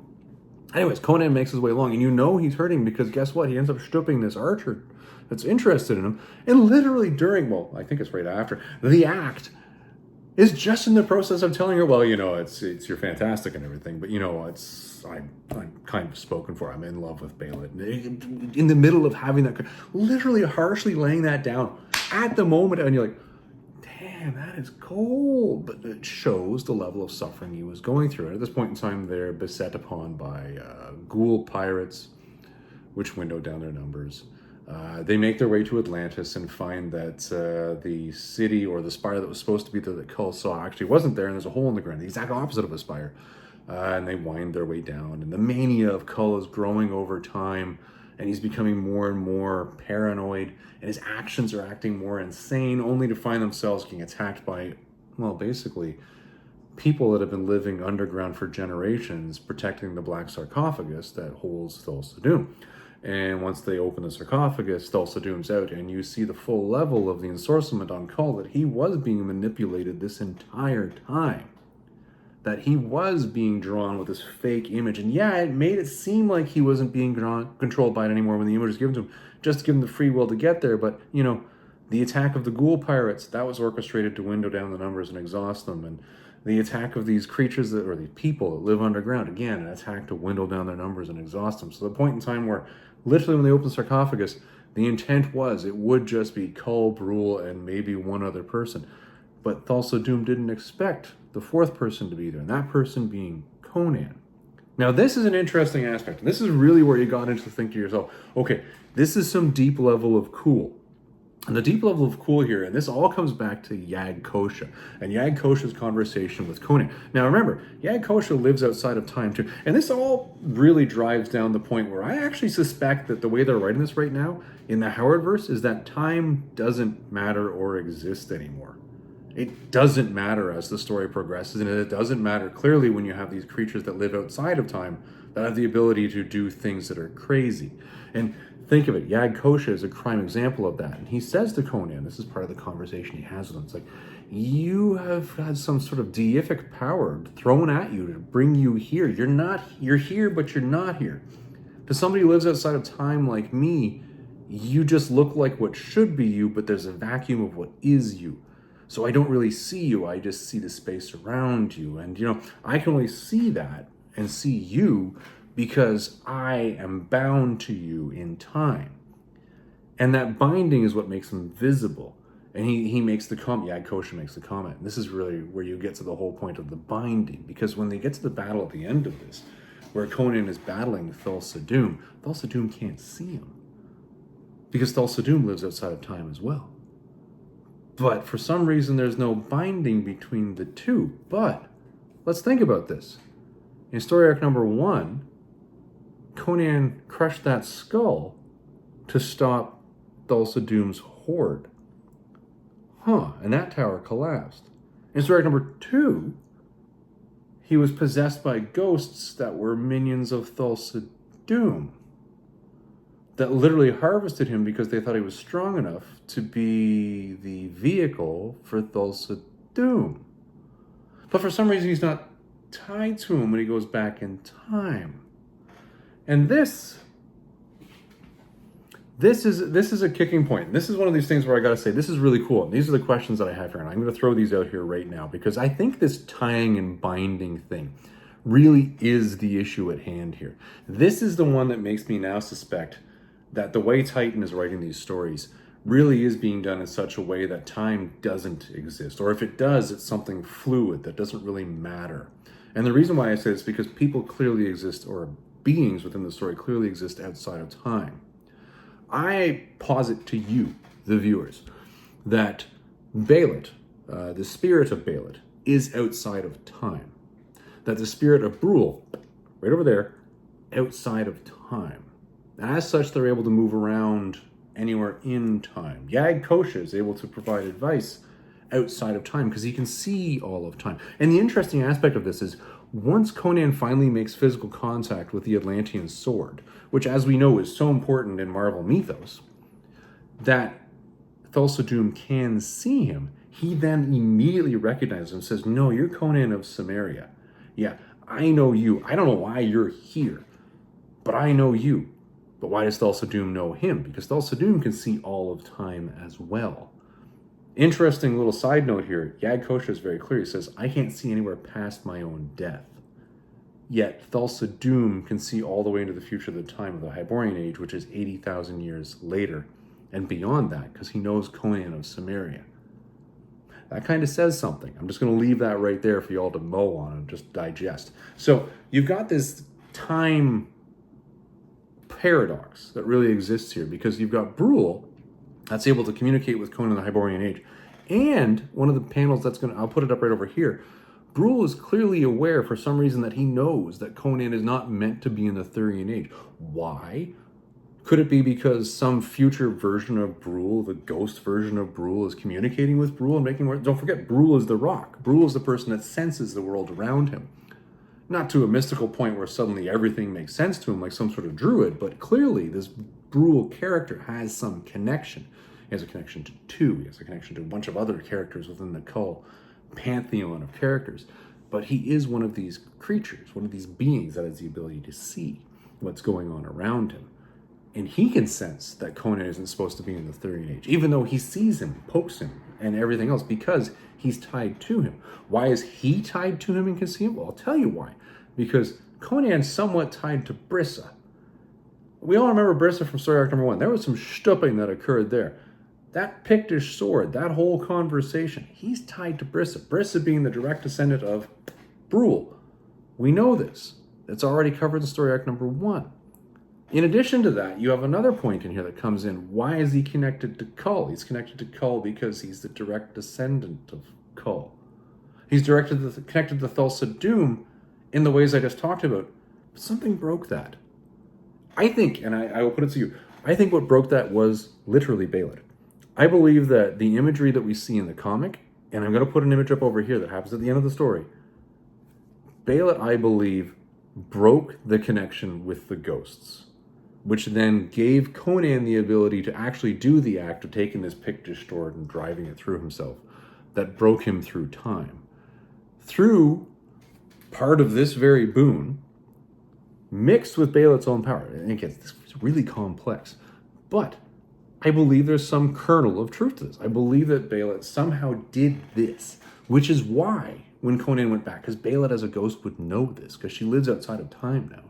Anyways, Conan makes his way along, and you know he's hurting because guess what? He ends up stooping this archer that's interested in him, and literally during, well, I think it's right after, the act is just in the process of telling her, well, you know, it's you're fantastic and everything, but you know, I'm kind of spoken for. I'm in love with Bêlit. In the middle of having that, literally harshly laying that down at the moment, and you're like, damn, that is cold. But it shows the level of suffering he was going through. And at this point in time, they're beset upon by ghoul pirates, which window down their numbers. They make their way to Atlantis and find that the city or the spire that was supposed to be there that Kull saw actually wasn't there, and there's a hole in the ground, the exact opposite of a spire. And they wind their way down, and the mania of Kull is growing over time, and he's becoming more and more paranoid, and his actions are acting more insane, only to find themselves getting attacked by, well, basically, people that have been living underground for generations, protecting the black sarcophagus that holds Thulsa Doom. And once they open the sarcophagus, Thulsa Doom's out, and you see the full level of the ensorcement on Kull, that he was being manipulated this entire time. That he was being drawn with this fake image. And yeah, it made it seem like he wasn't being controlled by it anymore when the image was given to him, just to give him the free will to get there. But, you know, the attack of the ghoul pirates, that was orchestrated to window down the numbers and exhaust them. And the attack of these creatures that, or the people that live underground, again, an attack to window down their numbers and exhaust them. So the point in time where literally when they opened the sarcophagus, the intent was it would just be Kull, Brule, and maybe one other person. But Thulsa Doom didn't expect the 4th person to be there, and that person being Conan. Now, this is an interesting aspect. This is really where you got into to think to yourself, okay, this is some deep level of cool. And the deep level of cool here, and this all comes back to Yag Kosha and Yag Kosha's conversation with Conan. Now remember, Yag Kosha lives outside of time too. And this all really drives down the point where I actually suspect that the way they're writing this right now in the Howardverse is that time doesn't matter or exist anymore. It doesn't matter as the story progresses, and it doesn't matter clearly when you have these creatures that live outside of time that have the ability to do things that are crazy. And think of it, Yag Kosha is a prime example of that. And he says to Conan, this is part of the conversation he has with him, it's like, you have had some sort of deific power thrown at you to bring you here. You're here, but you're not here. To somebody who lives outside of time like me, you just look like what should be you, but there's a vacuum of what is you. So I don't really see you, I just see the space around you. And I can only see that and see you because I am bound to you in time. And that binding is what makes him visible. And he makes the comment, Yag Kosha makes the comment. And this is really where you get to the whole point of the binding. Because when they get to the battle at the end of this, where Conan is battling Thulsa Doom can't see him. Because Thulsa Doom lives outside of time as well. But for some reason, there's no binding between the two. But let's think about this. In story arc number 1, Conan crushed that skull to stop Thulsa Doom's horde. And that tower collapsed. In story arc number 2, he was possessed by ghosts that were minions of Thulsa Doom, that literally harvested him because they thought he was strong enough to be the vehicle for Thulsa Doom. But for some reason, he's not tied to him when he goes back in time. And this is a kicking point. This is one of these things where I gotta say, this is really cool. These are the questions that I have here, and I'm gonna throw these out here right now, because I think this tying and binding thing really is the issue at hand here. This is the one that makes me now suspect that the way Titan is writing these stories really is being done in such a way that time doesn't exist. Or if it does, it's something fluid that doesn't really matter. And the reason why I say this is because people clearly exist, or beings within the story clearly exist outside of time. I posit to you, the viewers, that Baalat, the spirit of Baalat, is outside of time. That the spirit of Brule, right over there, outside of time. As such, they're able to move around anywhere in time. Yag Kosha is able to provide advice outside of time because he can see all of time. And the interesting aspect of this is, once Conan finally makes physical contact with the Atlantean sword, which as we know is so important in Marvel mythos, that Thulsa Doom can see him, he then immediately recognizes him and says, no, you're Conan of Samaria. Yeah, I know you. I don't know why you're here, but I know you. But why does Thulsa Doom know him? Because Thulsa Doom can see all of time as well. Interesting little side note here. Yag Kosha is very clear. He says, I can't see anywhere past my own death. Yet Thulsa Doom can see all the way into the future of the time of the Hyborian Age, which is 80,000 years later, and beyond that, because he knows Conan of Samaria. That kind of says something. I'm just going to leave that right there for you all to mull on and just digest. So you've got this time paradox that really exists here, because you've got Brule that's able to communicate with Conan in the Hyborian Age. And one of the panels that's I'll put it up right over here, Brule is clearly aware for some reason that he knows that Conan is not meant to be in the Thurian Age. Why? Could it be because some future version of Brule, the ghost version of Brule, is communicating with Brule and making more? Don't forget, Brule is the rock. Brule is the person that senses the world around him. Not to a mystical point where suddenly everything makes sense to him like some sort of druid, but clearly this Brule character has some connection. He has a connection to two. He has a connection to a bunch of other characters within the Kull pantheon of characters. But he is one of these creatures, one of these beings that has the ability to see what's going on around him. And he can sense that Conan isn't supposed to be in the Thurian Age, even though he sees him, pokes him, and everything else, because he's tied to him. Why is he tied to him and can see him? Well, I'll tell you why. Because Conan's somewhat tied to Brissa. We all remember Brissa from story arc number 1. There was some stupping that occurred there. That Pictish sword, that whole conversation, he's tied to Brissa. Brissa being the direct descendant of Brule. We know this. It's already covered in story arc number 1. In addition to that, you have another point in here that comes in. Why is he connected to Kull? He's connected to Kull because he's the direct descendant of Kull. He's connected to Thulsa Doom in the ways I just talked about. But something broke that. I think, and I will put it to you, I think what broke that was literally Bêlit. I believe that the imagery that we see in the comic, and I'm going to put an image up over here that happens at the end of the story, Bêlit, I believe, broke the connection with the ghosts, which then gave Conan the ability to actually do the act of taking this Pictish sword and driving it through himself. That broke him through time. Through part of this very boon, mixed with Bêlit's own power. And again, this is really complex. But I believe there's some kernel of truth to this. I believe that Bêlit somehow did this, which is why when Conan went back, because Bêlit as a ghost would know this, because she lives outside of time now.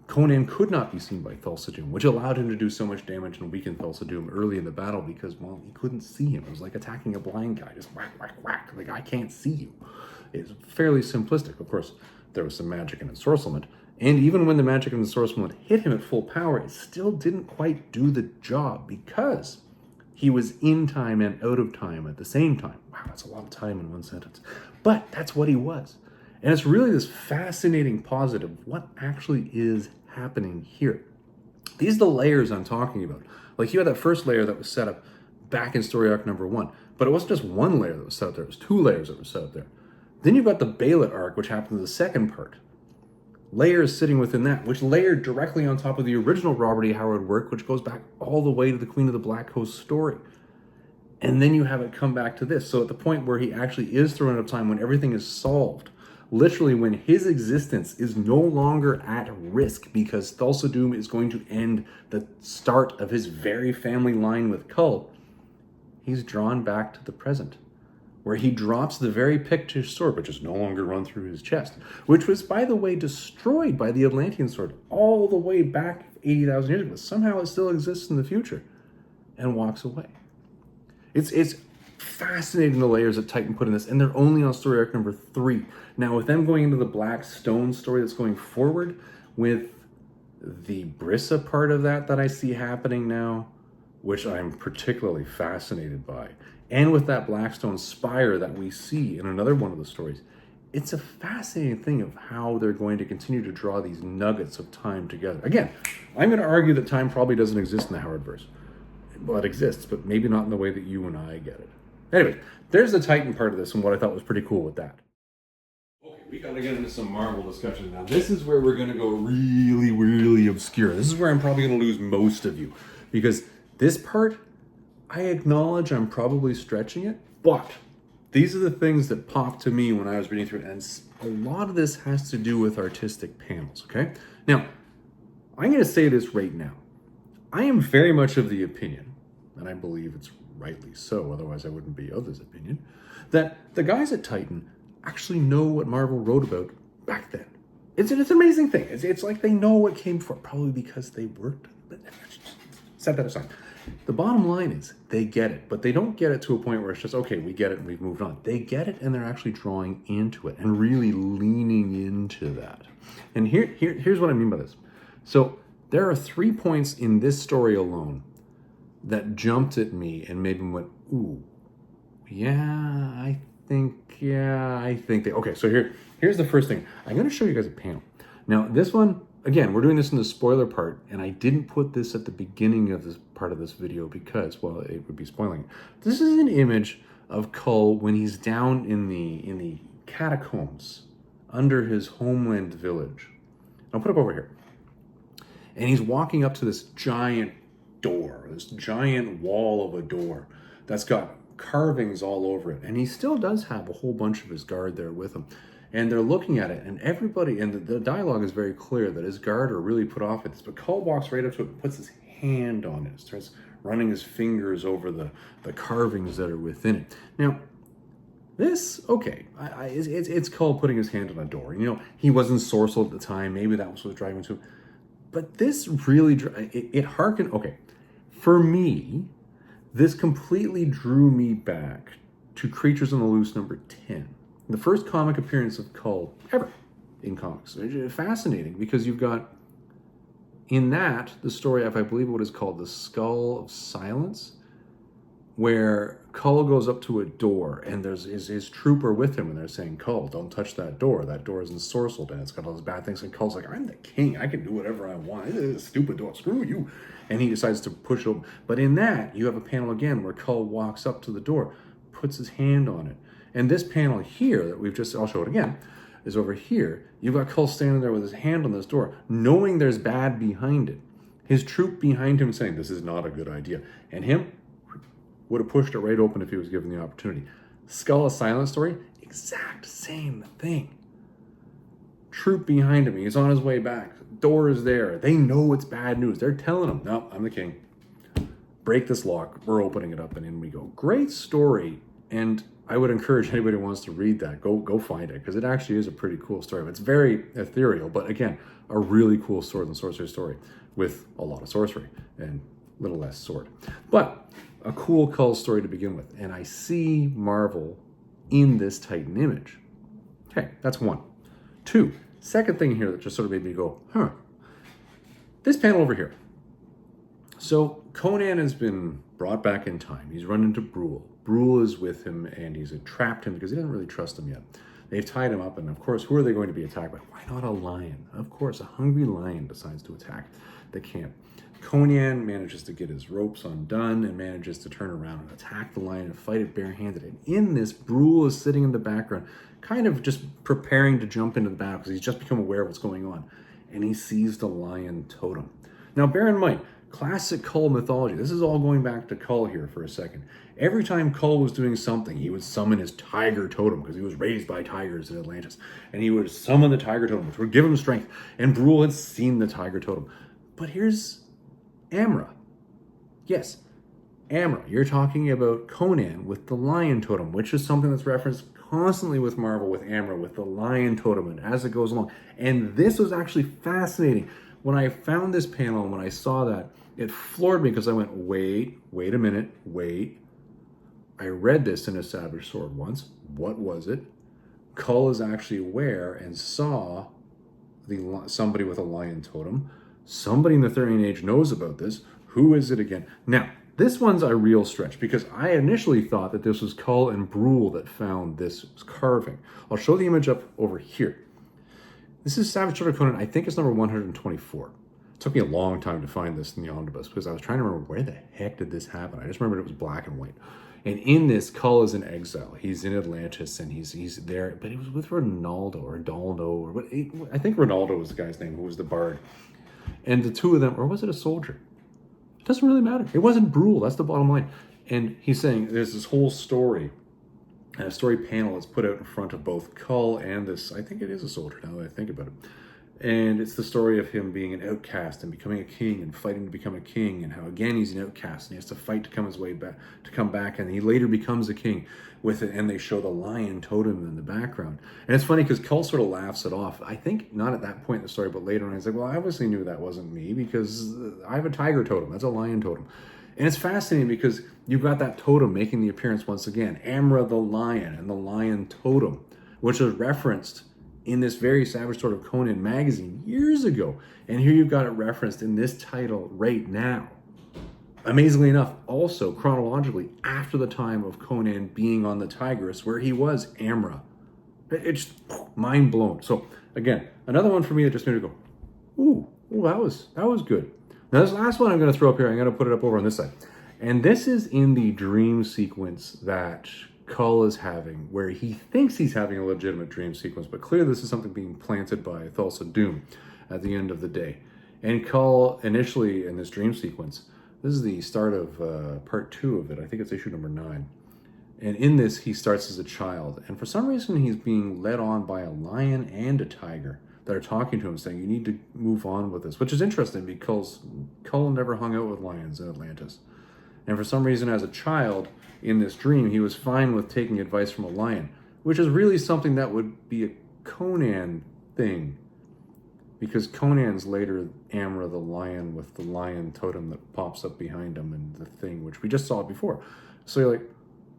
Conan could not be seen by Thulsa Doom, which allowed him to do so much damage and weaken Thulsa Doom early in the battle because, well, he couldn't see him. It was like attacking a blind guy, just whack, whack, whack. Like, I can't see you. It's fairly simplistic. Of course, there was some magic and ensorcelment, and even when the magic and ensorcelment hit him at full power, it still didn't quite do the job because he was in time and out of time at the same time. Wow, that's a lot of time in one sentence. But that's what he was. And it's really this fascinating positive, what actually is happening here. These are the layers I'm talking about. Like, you had that first layer that was set up back in story arc number 1, but it wasn't just one layer that was set up there, it was 2 layers that were set up there. Then you've got the Bêlit arc, which happens in the second part. Layers sitting within that, which layered directly on top of the original Robert E. Howard work, which goes back all the way to the Queen of the Black Coast story. And then you have it come back to this. So at the point where he actually is thrown out of time, when everything is solved, literally when his existence is no longer at risk because Thulsa Doom is going to end the start of his very family line with Kull, he's drawn back to the present, where he drops the very Pictish sword, which is no longer run through his chest, which was, by the way, destroyed by the Atlantean sword all the way back 80,000 years ago. Somehow it still exists in the future, and walks away. It's fascinating the layers that Titan put in this, and they're only on story arc number 3. Now, with them going into the Black Stone story that's going forward, with the Brissa part of that I see happening now, which I'm particularly fascinated by, and with that Blackstone spire that we see in another one of the stories, it's a fascinating thing of how they're going to continue to draw these nuggets of time together. Again, I'm going to argue that time probably doesn't exist in the Howardverse. Well, it exists, but maybe not in the way that you and I get it. Anyway, there's the Titan part of this and what I thought was pretty cool with that. Okay, we got to get into some Marvel discussion now. This is where we're going to go really, really obscure. This is where I'm probably going to lose most of you, because this part, I acknowledge I'm probably stretching it, but these are the things that popped to me when I was reading through it, and a lot of this has to do with artistic panels, okay? Now, I'm going to say this right now. I am very much of the opinion, and I believe it's rightly so, otherwise I wouldn't be of this opinion, that the guys at Titan actually know what Marvel wrote about back then. It's an amazing thing. It's like they know what came before, probably because they worked, but set that aside. The bottom line is they get it, but they don't get it to a point where it's just, okay, we get it and we've moved on. They get it and they're actually drawing into it and really leaning into that. And here's what I mean by this. So there are 3 points in this story alone that jumped at me and made me went, ooh, I think they, okay, so here's the first thing. I'm going to show you guys a panel. Now, this one, again, we're doing this in the spoiler part, and I didn't put this at the beginning of this part of this video because, well, it would be spoiling. This is an image of Kull when he's down in the catacombs under his homeland village. I'll put it up over here. And he's walking up to this giant door, this giant wall of a door that's got carvings all over it. And he still does have a whole bunch of his guard there with him. And they're looking at it, and everybody, and the dialogue is very clear that his guard are really put off at this. But Kull walks right up to it and puts his hand on it, starts running his fingers over the carvings that are within it. Now, this, okay, it's Kull putting his hand on a door. You know, he wasn't Sorcel at the time. Maybe that was what was driving to him. But this really, it harkened, okay, for me, this completely drew me back to Creatures on the Loose number 10. The first comic appearance of Kull ever in comics. Fascinating, because you've got in that, the story of, I believe, what is called the Skull of Silence, where Kull goes up to a door and there's his trooper with him and they're saying, Kull, don't touch that door. That door is ensorcelled and it's got all those bad things. And Kull's like, I'm the king. I can do whatever I want. This is a stupid door. Screw you. And he decides to push it open. But in that, you have a panel again where Kull walks up to the door, puts his hand on it. And this panel here that I'll show it again, is over here. You've got Kull standing there with his hand on this door, knowing there's bad behind it. His troop behind him saying, this is not a good idea. And him would have pushed it right open if he was given the opportunity. Skull of Silence story, exact same thing. Troop behind him, he's on his way back. Door is there. They know it's bad news. They're telling him, no, I'm the king. Break this lock. We're opening it up and in we go. Great story. And I would encourage anybody who wants to read that, go find it, because it actually is a pretty cool story. It's very ethereal, but again, a really cool sword and sorcery story with a lot of sorcery and a little less sword. But a cool Kull story to begin with. And I see Marvel in this Titan image. Okay, that's one. Two, second thing here that just sort of made me go, huh. This panel over here. So Conan has been brought back in time. He's run into Brule. Brule is with him and he's trapped him because he doesn't really trust him yet. They've tied him up and of course, who are they going to be attacked by? Why not a lion? Of course, a hungry lion decides to attack the camp. Conan manages to get his ropes undone and manages to turn around and attack the lion and fight it barehanded. And in this, Brule is sitting in the background, kind of just preparing to jump into the battle because he's just become aware of what's going on. And he sees the lion totem. Now, bear in mind, classic Kull mythology. This is all going back to Kull here for a second. Every time Kull was doing something, he would summon his tiger totem because he was raised by tigers in Atlantis. And he would summon the tiger totem, which would give him strength. And Brule had seen the tiger totem. But here's Amra. Yes, Amra. You're talking about Conan with the lion totem, which is something that's referenced constantly with Marvel, with Amra, with the lion totem, and as it goes along. And this was actually fascinating. When I found this panel, and when I saw that, it floored me because I went, wait a minute, wait. I read this in a Savage Sword once. What was it? Kull is actually aware and saw somebody with a lion totem. Somebody in the Therian Age knows about this. Who is it again? Now, this one's a real stretch because I initially thought that this was Kull and Brule that found this carving. I'll show the image up over here. This is Savage Sword of Conan. I think it's number 124. It took me a long time to find this in the omnibus because I was trying to remember where the heck did this happen. I just remembered it was black and white. And in this, Kull is in exile. He's in Atlantis and he's there, but he was with Ronaldo or Daldo or what? I think Ronaldo was the guy's name who was the bard. And the two of them, or was it a soldier? It doesn't really matter. It wasn't Brule. That's the bottom line. And he's saying there's this whole story, and a story panel is put out in front of both Kull and this, I think it is a soldier now that I think about it. And it's the story of him being an outcast and becoming a king and fighting to become a king, and how again he's an outcast and he has to fight to come his way back, to come back, and he later becomes a king with it. And they show the lion totem in the background. And it's funny because Kull sort of laughs it off. I think not at that point in the story, but later on he's like, well, I obviously knew that wasn't me because I have a tiger totem. That's a lion totem. And it's fascinating because you've got that totem making the appearance once again. Amra the lion and the lion totem, which was referenced in this very Savage Sword of Conan magazine years ago. And here you've got it referenced in this title right now. Amazingly enough, also chronologically after the time of Conan being on the Tigris where he was Amra. It's mind blown. So again, another one for me that just made me go, ooh, that was good. Now this last one I'm going to throw up here, I'm going to put it up over on this side. And this is in the dream sequence that Kull is having, where he thinks he's having a legitimate dream sequence, but clearly this is something being planted by Thulsa Doom at the end of the day. And Kull, initially in this dream sequence, this is the start of part 2 of it. I think it's issue number 9. And in this, he starts as a child. And for some reason, he's being led on by a lion and a tiger that are talking to him, saying, you need to move on with this, which is interesting because Kull never hung out with lions in Atlantis. And for some reason, as a child, in this dream, he was fine with taking advice from a lion, which is really something that would be a Conan thing. Because Conan's later Amra the lion with the lion totem that pops up behind him and the thing, which we just saw before. So you're like,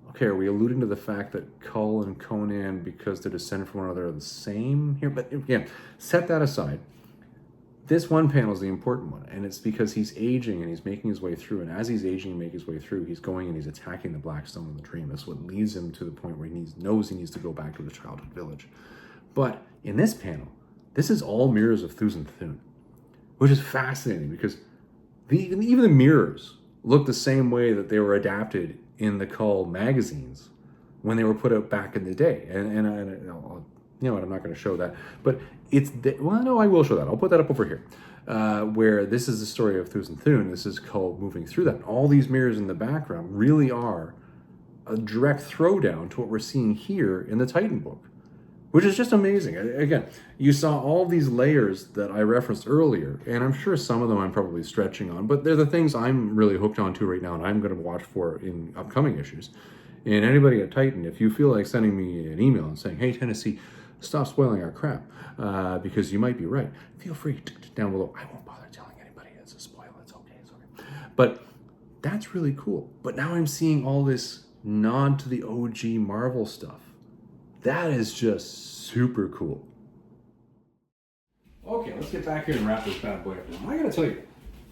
okay, are we alluding to the fact that Kull and Conan, because they're descended from one another, are the same here? But again, set that aside. this one panel is the important one, and it's because he's aging and he's making his way through, and as he's aging and making his way through, he's going and he's attacking the Black Stone in the dream. That's what leads him to the point where he knows he needs to go back to the childhood village. But in this panel, this is all mirrors of Thuzin Thun, which is fascinating because even the mirrors look the same way that they were adapted in the Kull magazines when they were put out back in the day. And you know what, I'm not going to show that, but well, no, I will show that. I'll put that up over here, where this is the story of Thuzin Thun. This is Kull moving through that. All these mirrors in the background really are a direct throwdown to what we're seeing here in the Titan book, which is just amazing. Again, you saw all these layers that I referenced earlier, and I'm sure some of them I'm probably stretching on, but they're the things I'm really hooked onto right now, and I'm going to watch for in upcoming issues. And anybody at Titan, if you feel like sending me an email and saying, hey, Tennessee, stop spoiling our crap, because you might be right, feel free down below. I won't bother telling anybody it's a spoil. It's okay. It's okay. But that's really cool. But now I'm seeing all this nod to the OG Marvel stuff. That is just super cool. Okay, let's get back here and wrap this bad boy up. Now, I gotta tell you,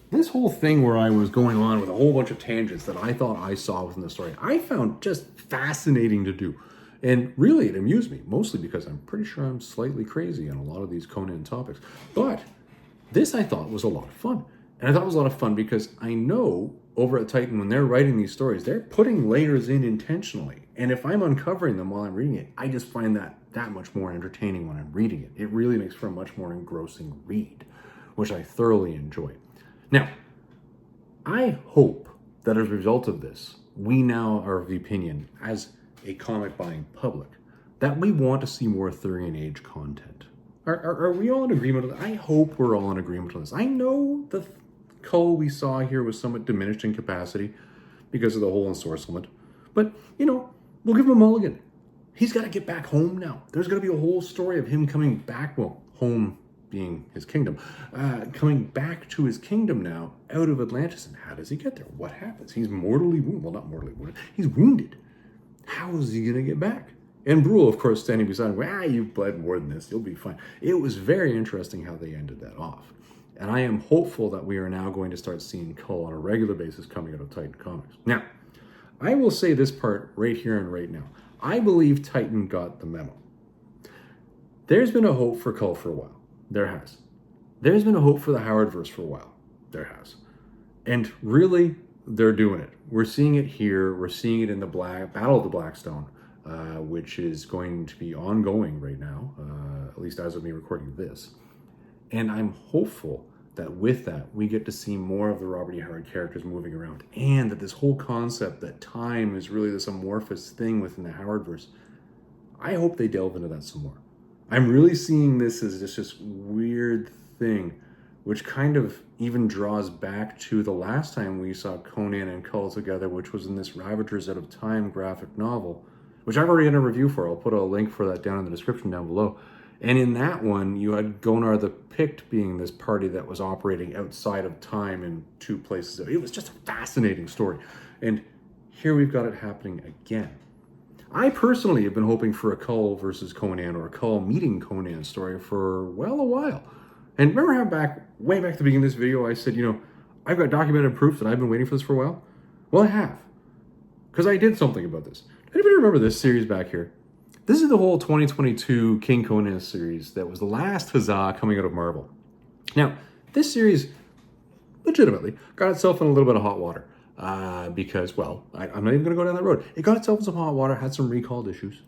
this whole thing where I was going on with a whole bunch of tangents that I thought I saw within the story, I found just fascinating to do. And really, it amused me, mostly because I'm pretty sure I'm slightly crazy on a lot of these Conan topics. But this, I thought, was a lot of fun. And I thought it was a lot of fun because I know over at Titan, when they're writing these stories, they're putting layers in intentionally. And if I'm uncovering them while I'm reading it, I just find that much more entertaining when I'm reading it. It really makes for a much more engrossing read, which I thoroughly enjoy. Now, I hope that as a result of this, we now are of the opinion, as a comic buying public, that we want to see more Arthurian Age content. Are we all in agreement on that? I hope we're all in agreement on this. I know the Kull we saw here was somewhat diminished in capacity because of the whole ensorcelment, but, you know, we'll give him a mulligan. He's got to get back home now. There's going to be a whole story of him coming back, well, home being his kingdom, coming back to his kingdom now out of Atlantis. And how does he get there? What happens? He's mortally wounded. Well, not mortally wounded. He's wounded. How is he going to get back? And Brule, of course, standing beside him, you've bled more than this. You'll be fine. It was very interesting how they ended that off. And I am hopeful that we are now going to start seeing Kull on a regular basis coming out of Titan Comics. Now, I will say this part right here and right now. I believe Titan got the memo. There's been a hope for Kull for a while. There has. There's been a hope for the Howardverse for a while. There has. And really, they're doing it. We're seeing it here. We're seeing it in the Battle of the Blackstone, which is going to be ongoing right now, at least as of me recording this. And I'm hopeful that with that, we get to see more of the Robert E. Howard characters moving around, and that this whole concept that time is really this amorphous thing within the Howardverse, I hope they delve into that some more. I'm really seeing this as just this weird thing, which kind of even draws back to the last time we saw Conan and Kull together, which was in this Ravagers Out of Time graphic novel, which I've already done a review for. I'll put a link for that down in the description down below. And in that one, you had Gonar the Pict being this party that was operating outside of time in two places. It was just a fascinating story. And here we've got it happening again. I personally have been hoping for a Kull versus Conan or a Kull meeting Conan story for, well, a while. And remember how way back at the beginning of this video, I said, I've got documented proof that I've been waiting for this for a while? Well, I have. Because I did something about this. Anybody remember this series back here? This is the whole 2022 King Conan series that was the last huzzah coming out of Marvel. Now, this series legitimately got itself in a little bit of hot water because, well, I'm not even going to go down that road. It got itself in some hot water, had some recalled issues.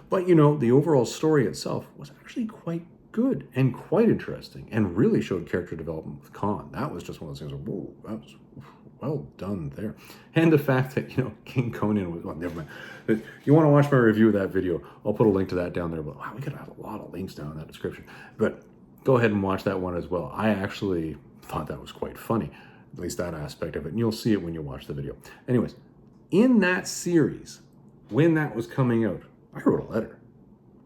But, the overall story itself was actually quite good and quite interesting and really showed character development with Khan. That was just one of those things where, whoa, that was well done there. And the fact that, King Conan was, well, never mind. If you want to watch my review of that video, I'll put a link to that down there. But wow, we could have a lot of links down in that description. But go ahead and watch that one as well. I actually thought that was quite funny, at least that aspect of it. And you'll see it when you watch the video. Anyways, in that series, when that was coming out, I wrote a letter.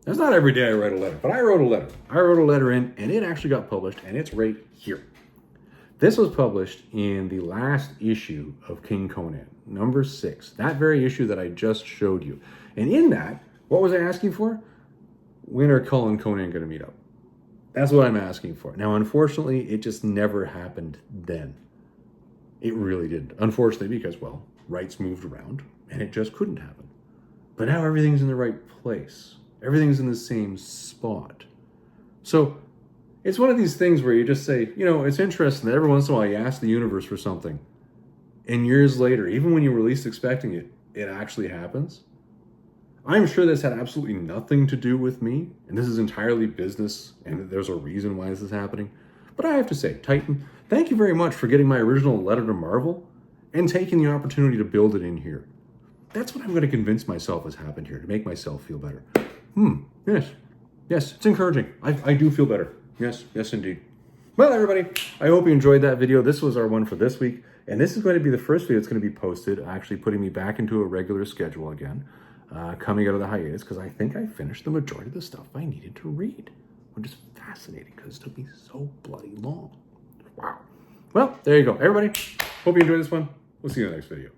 It's not every day I write a letter, but I wrote a letter. I wrote a letter in, and it actually got published, and it's right here. This was published in the last issue of King Conan, number 6, that very issue that I just showed you. And in that, what was I asking for? When are Kull and Conan going to meet up? That's what I'm asking for. Now, unfortunately, it just never happened then. It really didn't. Unfortunately, because, well, rights moved around and it just couldn't happen. But now everything's in the right place. Everything's in the same spot. So it's one of these things where you just say, you know, it's interesting that every once in a while you ask the universe for something. And years later, even when you were least expecting it, it actually happens. I'm sure this had absolutely nothing to do with me, and this is entirely business, and there's a reason why this is happening. But I have to say, Titan, thank you very much for getting my original letter to Marvel and taking the opportunity to build it in here. That's what I'm going to convince myself has happened here, to make myself feel better. Yes, it's encouraging. I do feel better. Yes, indeed. Well, everybody, I hope you enjoyed that video. This was our one for this week, and this is going to be the first video that's going to be posted, actually putting me back into a regular schedule again. Coming out of the hiatus, because I think I finished the majority of the stuff I needed to read, which is fascinating because it took me so bloody long. Wow. Well, there you go. Everybody, hope you enjoyed this one. We'll see you in the next video.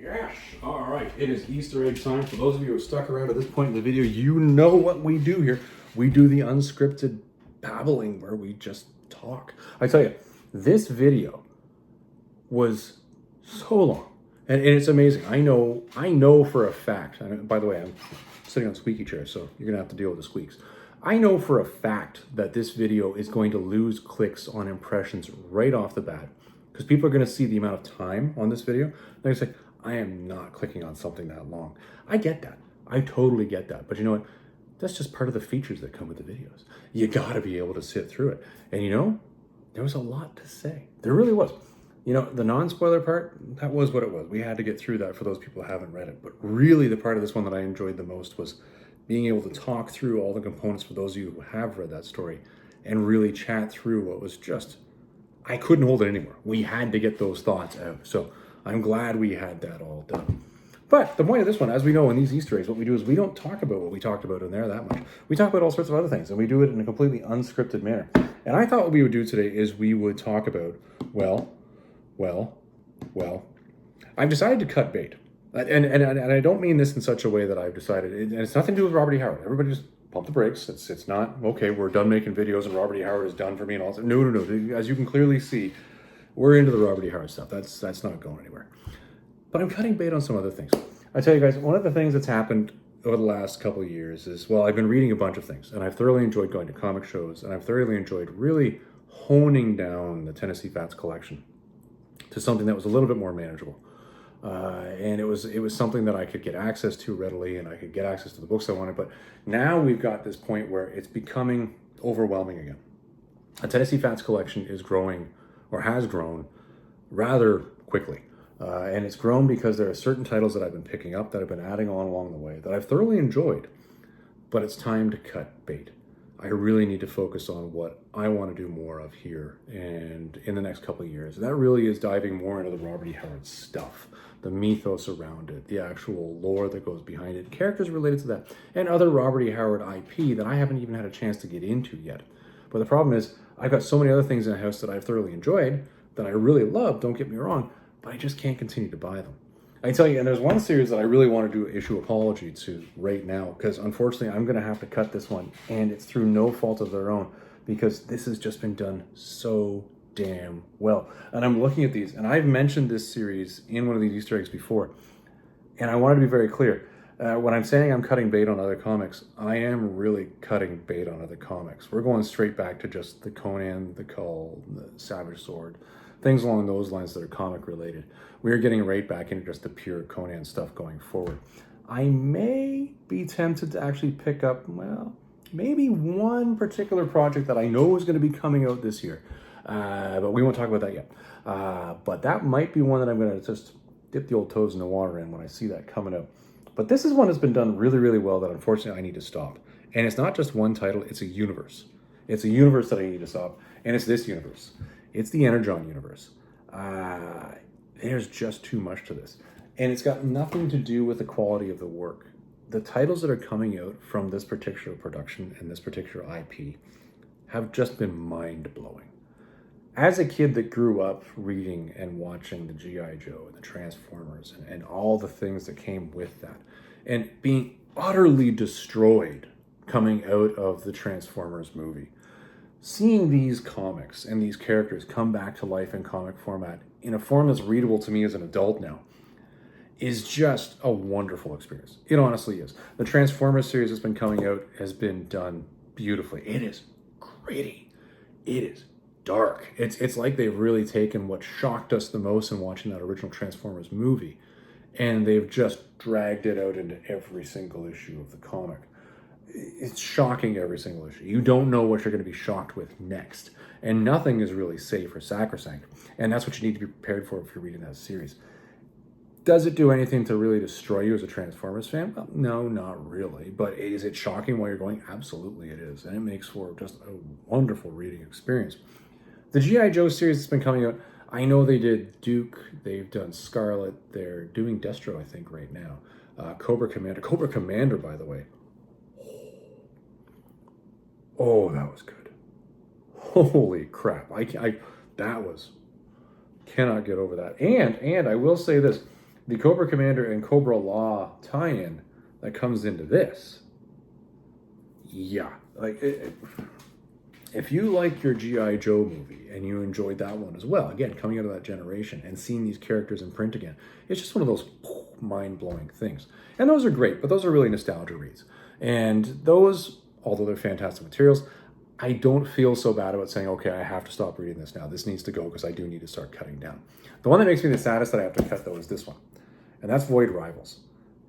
Yes, all right, it is Easter egg time. For those of you who have stuck around to this point in the video, you know what we do here. We do the unscripted babbling where we just talk. I tell you, this video was so long, and it's amazing. I know for a fact, and by the way, I'm sitting on a squeaky chair, so you're gonna have to deal with the squeaks. I know for a fact that this video is going to lose clicks on impressions right off the bat, because people are gonna see the amount of time on this video. They're gonna say, I am not clicking on something that long. I get that. I totally get that. But you know what? That's just part of the features that come with the videos. You gotta be able to sit through it. And you know, there was a lot to say. There really was. You know, the non-spoiler part, that was what it was. We had to get through that for those people who haven't read it. But really the part of this one that I enjoyed the most was being able to talk through all the components for those of you who have read that story and really chat through what was just, I couldn't hold it anymore. We had to get those thoughts out. So I'm glad we had that all done. But the point of this one, as we know in these Easter eggs, what we do is we don't talk about what we talked about in there that much. We talk about all sorts of other things, and we do it in a completely unscripted manner. And I thought what we would do today is we would talk about, well, I've decided to cut bait. And I don't mean this in such a way that I've decided, and it's nothing to do with Robert E. Howard. Everybody just pump the brakes. It's not, okay, we're done making videos and Robert E. Howard is done for me and all that. No, no, no. As you can clearly see, we're into the Robert E. Howard stuff. That's not going anywhere. But I'm cutting bait on some other things. I tell you guys, one of the things that's happened over the last couple of years is, well, I've been reading a bunch of things, and I've thoroughly enjoyed going to comic shows, and I've thoroughly enjoyed really honing down the Tennessee Fats collection to something that was a little bit more manageable. And it was something that I could get access to readily, and I could get access to the books I wanted. But now we've got this point where it's becoming overwhelming again. A Tennessee Fats collection is growing, or has grown, rather quickly. And it's grown because there are certain titles that I've been picking up that I've been adding on along the way that I've thoroughly enjoyed. But it's time to cut bait. I really need to focus on what I want to do more of here and in the next couple of years. That really is diving more into the Robert E. Howard stuff, the mythos around it, the actual lore that goes behind it, characters related to that, and other Robert E. Howard IP that I haven't even had a chance to get into yet. But the problem is, I've got so many other things in the house that I've thoroughly enjoyed, that I really love, don't get me wrong, but I just can't continue to buy them. I can tell you, and there's one series that I really want to do issue apology to right now, because unfortunately I'm going to have to cut this one, and it's through no fault of their own, because this has just been done so damn well. And I'm looking at these, and I've mentioned this series in one of these Easter eggs before, and I want to be very clear. When I'm saying I'm cutting bait on other comics, I am really cutting bait on other comics. We're going straight back to just the Conan, the Kull, the Savage Sword, things along those lines that are comic related. We're getting right back into just the pure Conan stuff going forward. I may be tempted to actually pick up, well, maybe one particular project that I know is going to be coming out this year. But we won't talk about that yet. But that might be one that I'm going to just dip the old toes in the water in when I see that coming out. But this is one that's been done really, really well that unfortunately I need to stop. And it's not just one title, it's a universe. It's a universe that I need to stop. And it's this universe. It's the Energon universe. There's just too much to this. And it's got nothing to do with the quality of the work. The titles that are coming out from this particular production and this particular IP have just been mind-blowing. As a kid that grew up reading and watching the G.I. Joe and the Transformers and all the things that came with that, and being utterly destroyed coming out of the Transformers movie, seeing these comics and these characters come back to life in comic format in a form that's readable to me as an adult now is just a wonderful experience. It honestly is. The Transformers series that's been coming out has been done beautifully. It is gritty. It is dark. It's like they've really taken what shocked us the most in watching that original Transformers movie, and they've just dragged it out into every single issue of the comic. It's shocking every single issue. You don't know what you're going to be shocked with next, and nothing is really safe or sacrosanct, and that's what you need to be prepared for if you're reading that series. Does it do anything to really destroy you as a Transformers fan? Well, no, not really. But is it shocking while you're going? Absolutely it is. And it makes for just a wonderful reading experience. The G.I. Joe series that's been coming out, I know they did Duke, they've done Scarlet, they're doing Destro, I think, right now. Cobra Commander, by the way. Oh, that was good. Holy crap. Cannot get over that. And I will say this, the Cobra Commander and Cobra Law tie-in that comes into this, yeah, if you like your G.I. Joe movie and you enjoyed that one as well, again, coming out of that generation and seeing these characters in print again, it's just one of those mind-blowing things. And those are great, but those are really nostalgia reads. And those, although they're fantastic materials, I don't feel so bad about saying, okay, I have to stop reading this now. This needs to go because I do need to start cutting down. The one that makes me the saddest that I have to cut, though, is this one. And that's Void Rivals.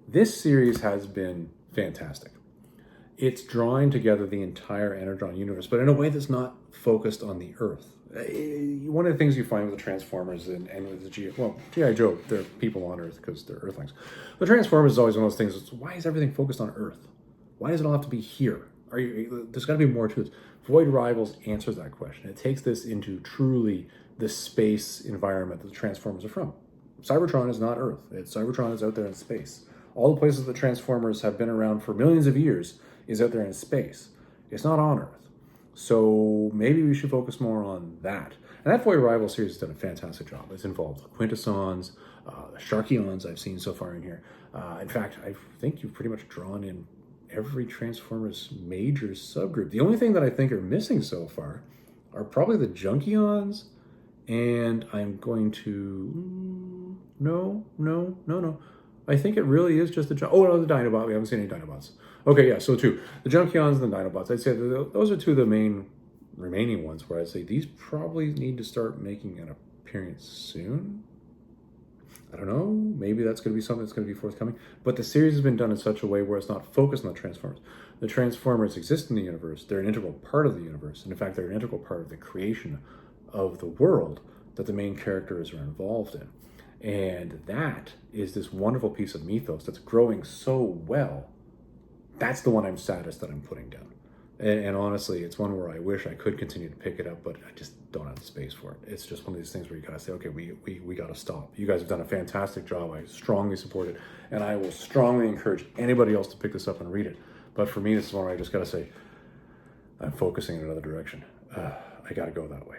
This series has been fantastic. It's drawing together the entire Energon universe, but in a way that's not focused on the Earth. One of the things you find with the Transformers and with the G.I. Joe, they're people on Earth because they're Earthlings. The Transformers is always one of those things, why is everything focused on Earth? Why does it all have to be here? There's got to be more to it. Void Rivals answers that question. It takes this into truly the space environment that the Transformers are from. Cybertron is not Earth. Cybertron is out there in space. All the places the Transformers have been around for millions of years is out there in space. It's not on Earth. So maybe we should focus more on that. And that Void Rivals series has done a fantastic job. It's involved Quintessons, the Sharkions I've seen so far in here. In fact, I think you've pretty much drawn in every Transformers major subgroup. The only thing that I think are missing so far are probably the Junkions, and I'm going to... No. I think it really is just the... Oh, no, the Dinobot. We haven't seen any Dinobots. Okay, yeah, so two. The Junkions and the Dinobots. I'd say those are two of the main remaining ones where I'd say these probably need to start making an appearance soon. I don't know, maybe that's going to be something that's going to be forthcoming. But the series has been done in such a way where it's not focused on the Transformers. The Transformers exist in the universe. They're an integral part of the universe. And in fact, they're an integral part of the creation of the world that the main characters are involved in. And that is this wonderful piece of mythos that's growing so well. That's the one I'm saddest that I'm putting down. And honestly, it's one where I wish I could continue to pick it up, but I just don't have the space for it. It's just one of these things where you gotta say, okay, we gotta stop. You guys have done a fantastic job. I strongly support it, and I will strongly encourage anybody else to pick this up and read it. But for me, this is one where I just gotta say, I'm focusing in another direction. I gotta go that way.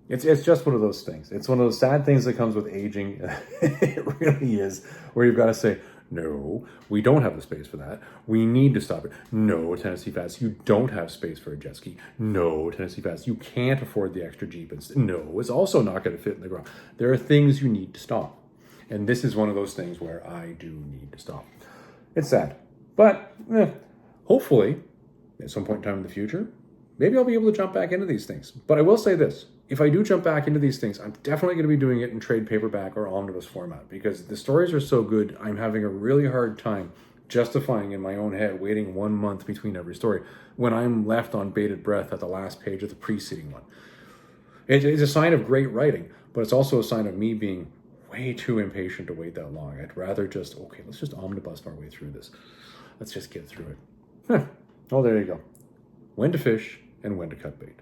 It's just one of those things. It's one of those sad things that comes with aging. It really is, where you've got to say, no, we don't have the space for that. We need to stop it. No, Tennessee Fast, you don't have space for a jet ski. No, Tennessee Fast, you can't afford the extra Jeep. No, it's also not going to fit in the ground. There are things you need to stop. And this is one of those things where I do need to stop. It's sad. But hopefully, at some point in time in the future, maybe I'll be able to jump back into these things. But I will say this. If I do jump back into these things, I'm definitely going to be doing it in trade paperback or omnibus format because the stories are so good, I'm having a really hard time justifying in my own head waiting 1 month between every story when I'm left on bated breath at the last page of the preceding one. It's a sign of great writing, but it's also a sign of me being way too impatient to wait that long. I'd rather just, okay, let's just omnibus our way through this. Let's just get through it. Oh, there you go. When to fish and when to cut bait.